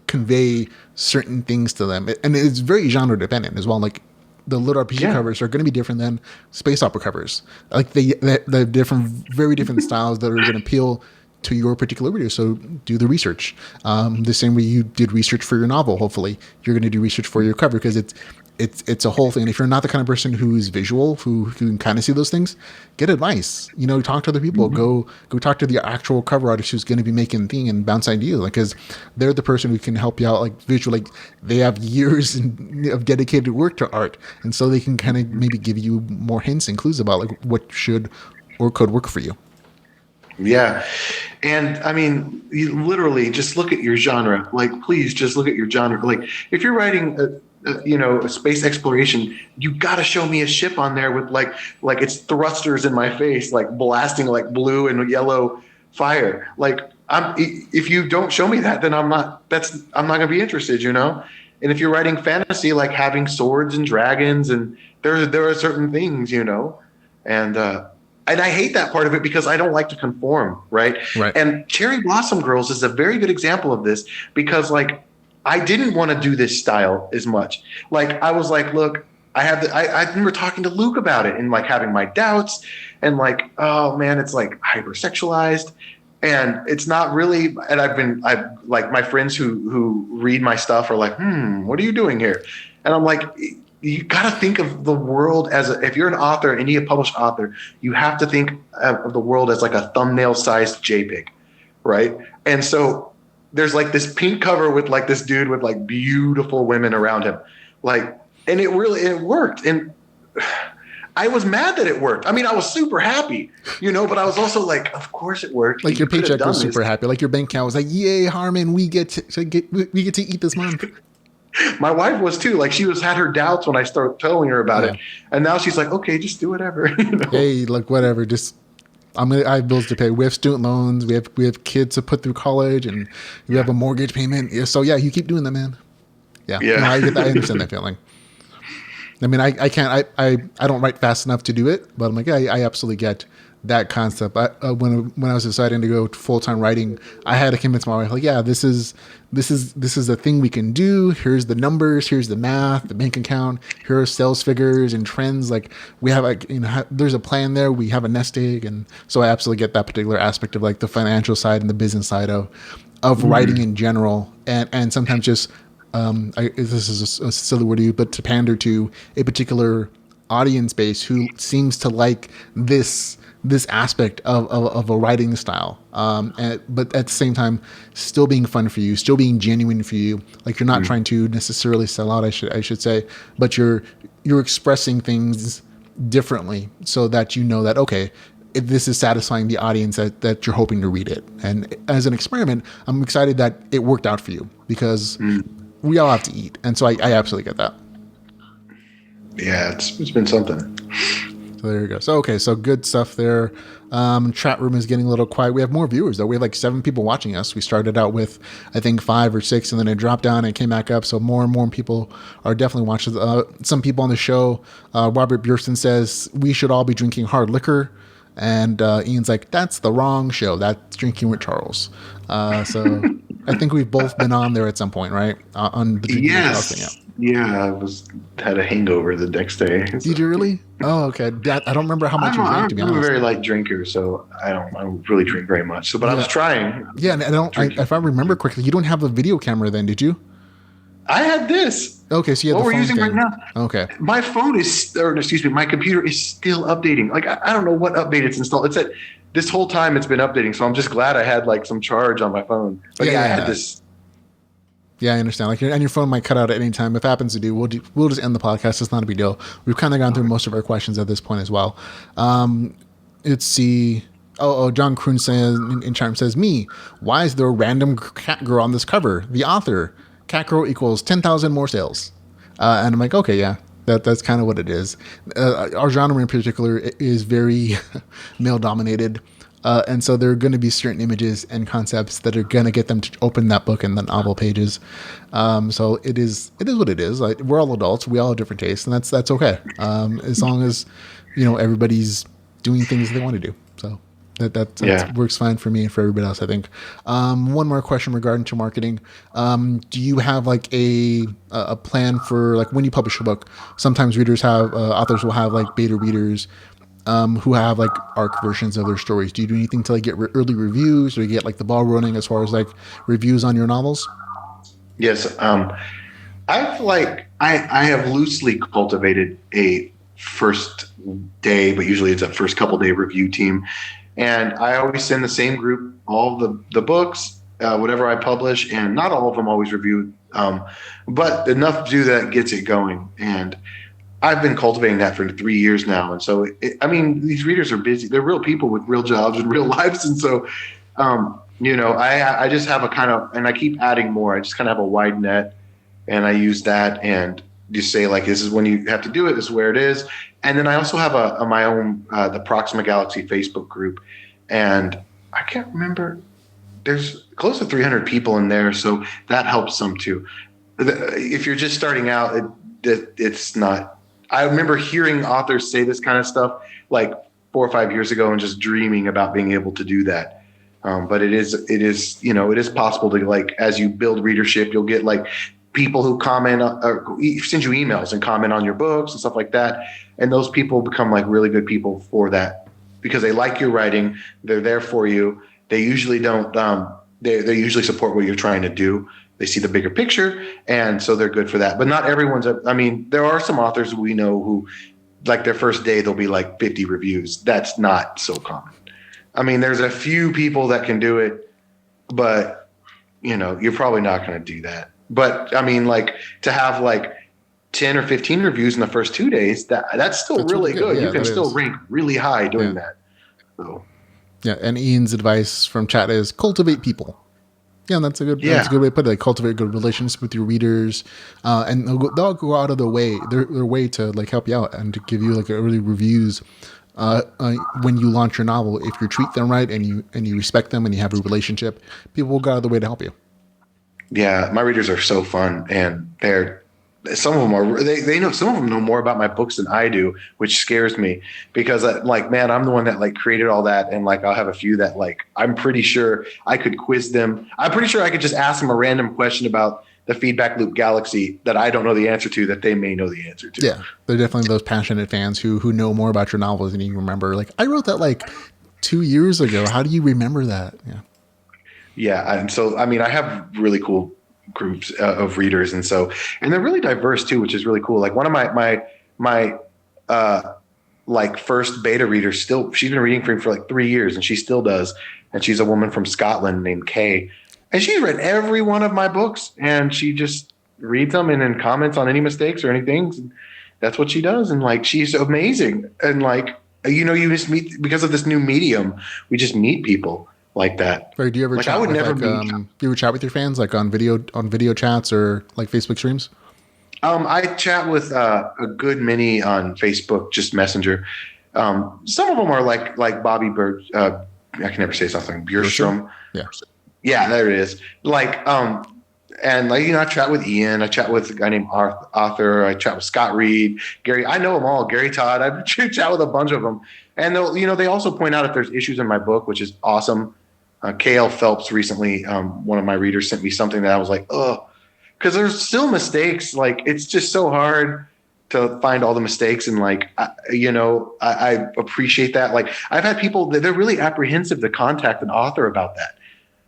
convey certain things to them, and it's very genre dependent as well. Like the LitRPG covers are going to be different than space opera covers. Like they have different, very different styles that are going to appeal to your particular reader. So do the research. The same way you did research for your novel. Hopefully, you're going to do research for your cover, because it's a whole thing. And if you're not the kind of person who's visual, who can kind of see those things, get advice. Talk to other people. Go talk to the actual cover artist who's going to be making the thing and bounce ideas, because they're the person who can help you out, like visually. They have years of dedicated work to art, and so they can kind of maybe give you more hints and clues about like what should or could work for you. Yeah. And I mean, you literally just look at your genre. Like, please just look at your genre. Like, if you're writing a space exploration, you got to show me a ship on there with like it's thrusters in my face, like blasting like blue and yellow fire. Like, if you don't show me that, then I'm not going to be interested, And if you're writing fantasy, like having swords and dragons, and there are certain things, and I hate that part of it because I don't like to conform, right? And Cherry Blossom Girls is a very good example of this, because like I didn't want to do this style as much. Like, I was like, look, I remember talking to Luke about it and like having my doubts, and like, oh man, it's like hypersexualized, and it's not really. And I've like, my friends who read my stuff are like, what are you doing here? And I'm like, you got to think of the world as if you're an author and you're a published author, you have to think of the world as like a thumbnail sized JPEG, right? And so there's like this pink cover with like this dude with like beautiful women around him, like, and it worked. And I was mad that it worked. I mean, I was super happy, but I was also like, of course it worked. Like, your paycheck was super happy. Like, your bank account was like, yay, Harmon, we get to eat this month. My wife was too. Like, she had her doubts when I started telling her about it, and now she's like, "Okay, just do whatever." Hey, like, whatever. Just I have bills to pay. We have student loans. We have kids to put through college, and we have a mortgage payment. So yeah, you keep doing that, man. Yeah. I get that. I understand that feeling. I mean, I can't. I don't write fast enough to do it, but I'm like, I absolutely get that concept. When I was deciding to go full-time writing, I had to convince my wife, like, yeah, this is a thing we can do. Here's the numbers, here's the math, the bank account, here are sales figures and trends. Like, we have like, there's a plan there. We have a nest egg. And so I absolutely get that particular aspect of like the financial side and the business side of writing in general. And sometimes just, this is a silly word to use, but to pander to a particular audience base who seems to like this aspect of a writing style, but at the same time still being fun for you, still being genuine for you. Like, you're not trying to necessarily sell out, I should say, but you're expressing things differently so that that, okay, this is satisfying the audience that you're hoping to read it. And as an experiment, I'm excited that it worked out for you, because we all have to eat, and so I absolutely get that. Yeah, it's been something. So there you go. So, okay. So good stuff there. Chat room is getting a little quiet. We have more viewers though. We have like 7 people watching us. We started out with, I think 5 or 6, and then it dropped down and came back up. So more and more people are definitely watching. Some people on the show, Robert Bjorsten says we should all be drinking hard liquor. And Ian's like, that's the wrong show. That's Drinking with Charles. So I think we've both been on there at some point, right? On the Drinking with Charles thing. Yeah, I had a hangover the next day. Did you really? Oh, okay. I don't remember how much you drank, to be honest. I'm a very light drinker, so I don't really drink very much. So, but I was trying. Yeah, and if I remember correctly, you don't have a video camera then, did you? I had this. Okay, so you had what the phone we're using thing. right now. Okay. My phone my computer is still updating. Like, I don't know what update it's installed. It's at this whole time it's been updating, so I'm just glad I had like some charge on my phone. But I had this. Yeah, I understand. Like, and your phone might cut out at any time. If it happens to we'll just end the podcast. It's not a big deal. We've kind of gone through most of our questions at this point as well. Let's see. John Kroon says in chat says, me, why is there a random cat girl on this cover? The author, cat girl equals 10,000 more sales. And I'm like, okay, yeah, that's kind of what it is. Our genre in particular is very male dominated. And so there are going to be certain images and concepts that are going to get them to open that book and the novel pages. So it is what it is. Like, we're all adults. We all have different tastes, and that's okay. As long as, everybody's doing things they want to do. So that works fine for me and for everybody else, I think. One more question regarding to marketing. Do you have like a plan for like when you publish a book? Sometimes authors will have like beta readers. who have like arc versions of their stories? Do you do anything to like get early reviews, or you get like the ball running as far as like reviews on your novels? Yes. I have loosely cultivated a first day, but usually it's a first couple day review team. And I always send the same group all the books, whatever I publish, and not all of them always review, but enough to do that gets it going. And I've been cultivating that for 3 years now. And so, these readers are busy. They're real people with real jobs and real lives. And so, I just have a kind of, and I keep adding more. I just kind of have a wide net, and I use that and just say, like, this is when you have to do it. This is where it is. And then I also have my own, the Proxima Galaxy Facebook group. And I can't remember. There's close to 300 people in there. So that helps some too. If you're just starting out, it's not. I remember hearing authors say this kind of stuff like 4 or 5 years ago and just dreaming about being able to do that. But it is possible to, like, as you build readership, you'll get like people who comment or send you emails and comment on your books and stuff like that. And those people become like really good people for that because they like your writing. They're there for you. They usually don't, they usually support what you're trying to do. They see the bigger picture, and so they're good for that. But not everyone's. There are some authors we know who, like, their first day, there'll be like 50 reviews. That's not so common. There's a few people that can do it, but, you're probably not going to do that. But, to have like 10 or 15 reviews in the first 2 days, that's still really good. Yeah, you can still rank really high doing that. So. Yeah, and Ian's advice from chat is cultivate people. Yeah, that's a good way to put it. Like, cultivate good relationships with your readers, and they'll go out of their way to like help you out and to give you like early reviews when you launch your novel. If you treat them right and you respect them and you have a relationship, people will go out of the way to help you. Yeah, my readers are so fun, and some of them are. They know, some of them know more about my books than I do, which scares me because I'm the one that like created all that, and like I'll have a few that like I'm pretty sure I could quiz them. I'm pretty sure I could just ask them a random question about the feedback loop galaxy that I don't know the answer to that they may know the answer to. Yeah, they're definitely those passionate fans who know more about your novels than you remember. Like, I wrote that like 2 years ago. How do you remember that? Yeah. Yeah, and so I have really cool groups of readers, and they're really diverse too, which is really cool. Like, one of my like first beta reader, she's been reading for like 3 years, and she still does. And she's a woman from Scotland named Kay, and she's read every one of my books, and she just reads them and then comments on any mistakes or anything. That's what she does, and like she's amazing. And like you just meet, because of this new medium, we just meet people like that. Right. Do you ever chat? I would never do you ever chat with your fans, like on video chats or like Facebook streams? I chat with a good many on Facebook, just Messenger. Some of them are like Bobby Bird. I can never say something. Bjurstrom. Yeah, there it is. Like, and like, I chat with Ian. I chat with a guy named Arthur. I chat with Scott Reed, Gary. I know them all. Gary Todd. I chat with a bunch of them. And they also point out if there's issues in my book, which is awesome. KL Phelps recently, one of my readers, sent me something that I was like, oh, because there's still mistakes. Like, it's just so hard to find all the mistakes. And like, I appreciate that. Like, I've had people that they're really apprehensive to contact an author about that.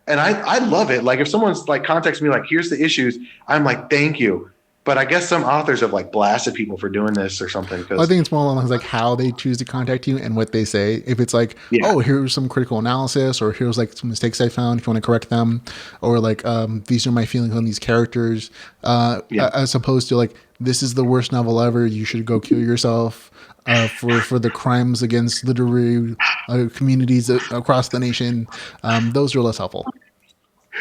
And I love it. Like, if someone's like contacts me, like, here's the issues, I'm like, thank you. But I guess some authors have like blasted people for doing this or something. I think it's more along like how they choose to contact you and what they say. If it's like, oh, here's some critical analysis, or here's like some mistakes I found, if you want to correct them, or like, these are my feelings on these characters, as opposed to like, this is the worst novel ever, you should go kill yourself, for the crimes against literary communities across the nation. Those are less helpful.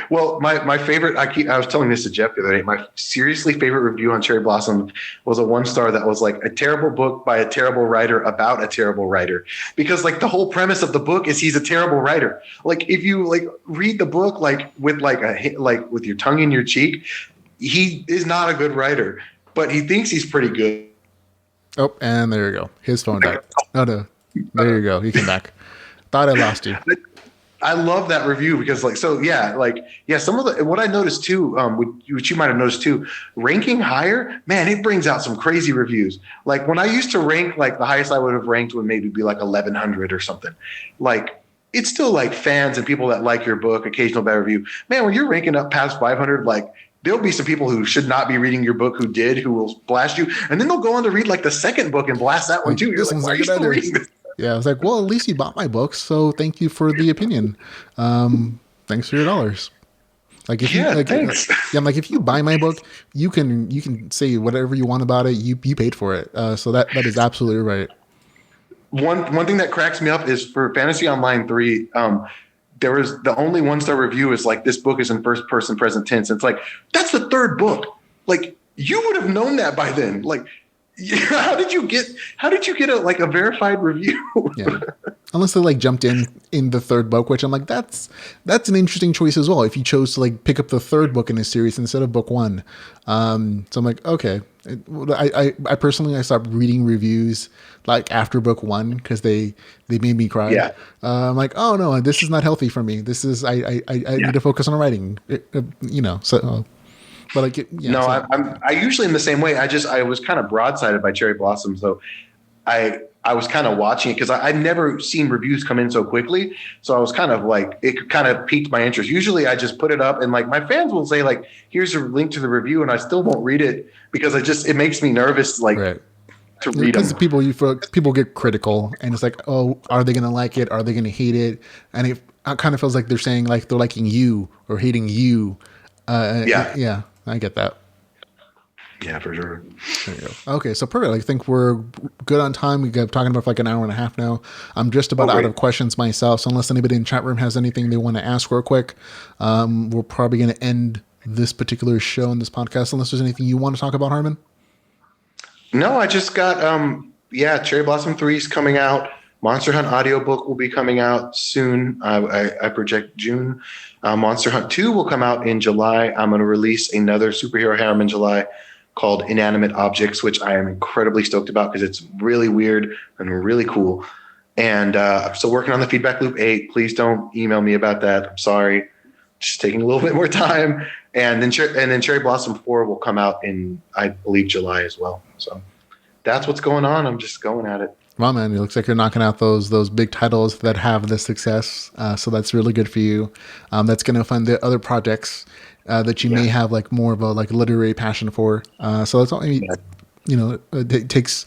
Well, my favorite, I was telling this to Jeff the other day, my seriously favorite review on Cherry Blossom was a 1-star that was like a terrible book by a terrible writer about a terrible writer. Because like the whole premise of the book is he's a terrible writer. Like, if you like read the book like with with your tongue in your cheek, he is not a good writer, but he thinks he's pretty good. Oh, and there you go. His phone died. Oh no, there you go. He came back. Thought I lost you. I love that review because some of what I noticed too, which you might have noticed too, ranking higher, man, it brings out some crazy reviews. Like when I used to rank, like the highest I would have ranked would maybe be like 1100 or something. Like it's still like fans and people that like your book, occasional bad review. Man, when you're ranking up past 500, like there'll be some people who should not be reading your book who will blast you, and then they'll go on to read like the second book and blast that one too. You're like, why are you still reading this? Yeah, I was like, well, at least you bought my book, so thank you for the opinion. Thanks for your dollars. Like if thanks. I'm like, if you buy my book, you can say whatever you want about it. You paid for it, so that is absolutely right. One thing that cracks me up is for Fantasy Online 3. There was the only 1-star review is like, this book is in first person present tense. It's like, that's the third book. Like you would have known that by then. Like. How did you get a verified review? Yeah. Unless they like jumped in the third book, which I'm like, that's an interesting choice as well. If you chose to like pick up the third book in a series instead of book 1. So I'm like, okay. I personally, I stopped reading reviews like after book 1 because they made me cry. Yeah. I'm like, oh no, this is not healthy for me. This is, I need to focus on writing, so. But like, I usually am the same way. I was kind of broadsided by Cherry Blossom, so I was kind of watching it because I'd never seen reviews come in so quickly. So I was kind of like, it kind of piqued my interest. Usually I just put it up and like my fans will say like, here's a link to the review, and I still won't read it because it makes me nervous to read them. Because people get critical, and it's like, oh, are they going to like it? Are they going to hate it? And it kind of feels like they're saying like they're liking you or hating you. Yeah. I get that. Yeah, for sure. There you go. Okay, so perfect. I think we're good on time. We've been talking about for like an hour and a half now. I'm just about out of questions myself, so unless anybody in the chat room has anything they want to ask real quick, we're probably going to end this particular show and this podcast unless there's anything you want to talk about, Harmon. No, I just got Cherry Blossom 3 is coming out. Monster Hunt audiobook will be coming out soon. I project June. Monster Hunt 2 will come out in July. I'm going to release another superhero harem in July called Inanimate Objects, which I am incredibly stoked about because it's really weird and really cool. And I'm still working on the Feedback Loop 8. Please don't email me about that. I'm sorry. Just taking a little bit more time. And then Cherry Blossom 4 will come out in, I believe, July as well. So that's what's going on. I'm just going at it. Well, man, it looks like you're knocking out those big titles that have the success. So that's really good for you. That's going to fund the other projects that you may have like more of a like literary passion for. So that's all. It takes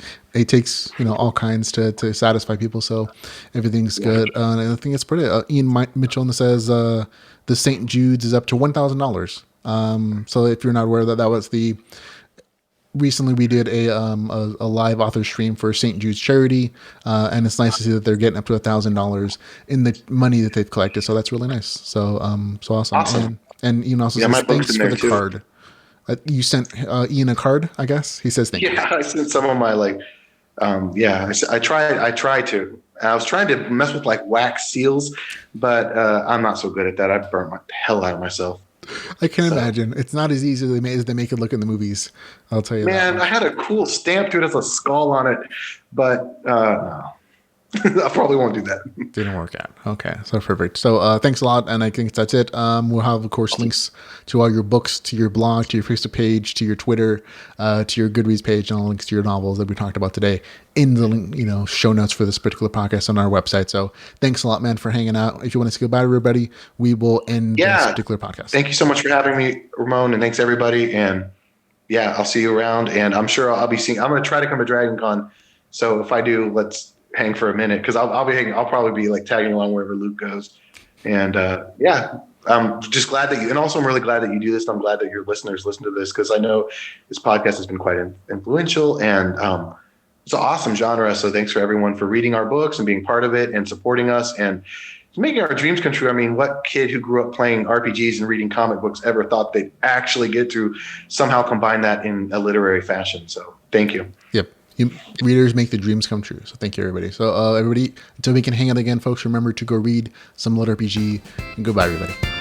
all kinds to satisfy people. So everything's good. And I think it's pretty. Ian Mitchell says the St. Jude's is up to $1,000. So if you're not aware that was the. Recently, we did a live author stream for St. Jude's charity, and it's nice to see that they're getting up to $1,000 in the money that they've collected. So that's really nice. So awesome. And Ian also says thanks for the card. You sent Ian a card, I guess. He says thank you. Yeah, I sent some of my I tried to. I was trying to mess with like wax seals, but I'm not so good at that. I burnt the hell out of myself. I can imagine. It's not as easy as they make it look in the movies. I'll tell you. Man, I had a cool stamp to it as a skull on it, but no. I probably won't do that. Didn't work out. Okay, so perfect. So thanks a lot, and I think that's it. We'll have, of course, links to all your books, to your blog, to your Facebook page, to your Twitter, to your Goodreads page, and all links to your novels that we talked about today in the show notes for this particular podcast on our website. So thanks a lot, man, for hanging out. If you want to say goodbye to everybody, we will end this particular podcast. Thank you so much for having me, Ramon, and thanks everybody. And I'll see you around, and I'm sure I'll be seeing. I'm going to try to come to Dragon Con. So if I do, let's hang for a minute because I'll be hanging. I'll probably be like tagging along wherever Luke goes. And I'm just glad that you, and also I'm really glad that you do this. I'm glad that your listeners listen to this because I know this podcast has been quite influential and it's an awesome genre. So thanks for everyone for reading our books and being part of it and supporting us and making our dreams come true. I mean, what kid who grew up playing RPGs and reading comic books ever thought they'd actually get to somehow combine that in a literary fashion? So thank you. Yep. Readers make the dreams come true. So thank you, everybody. So everybody, until we can hang out again, folks, remember to go read some LitRPG and goodbye, everybody.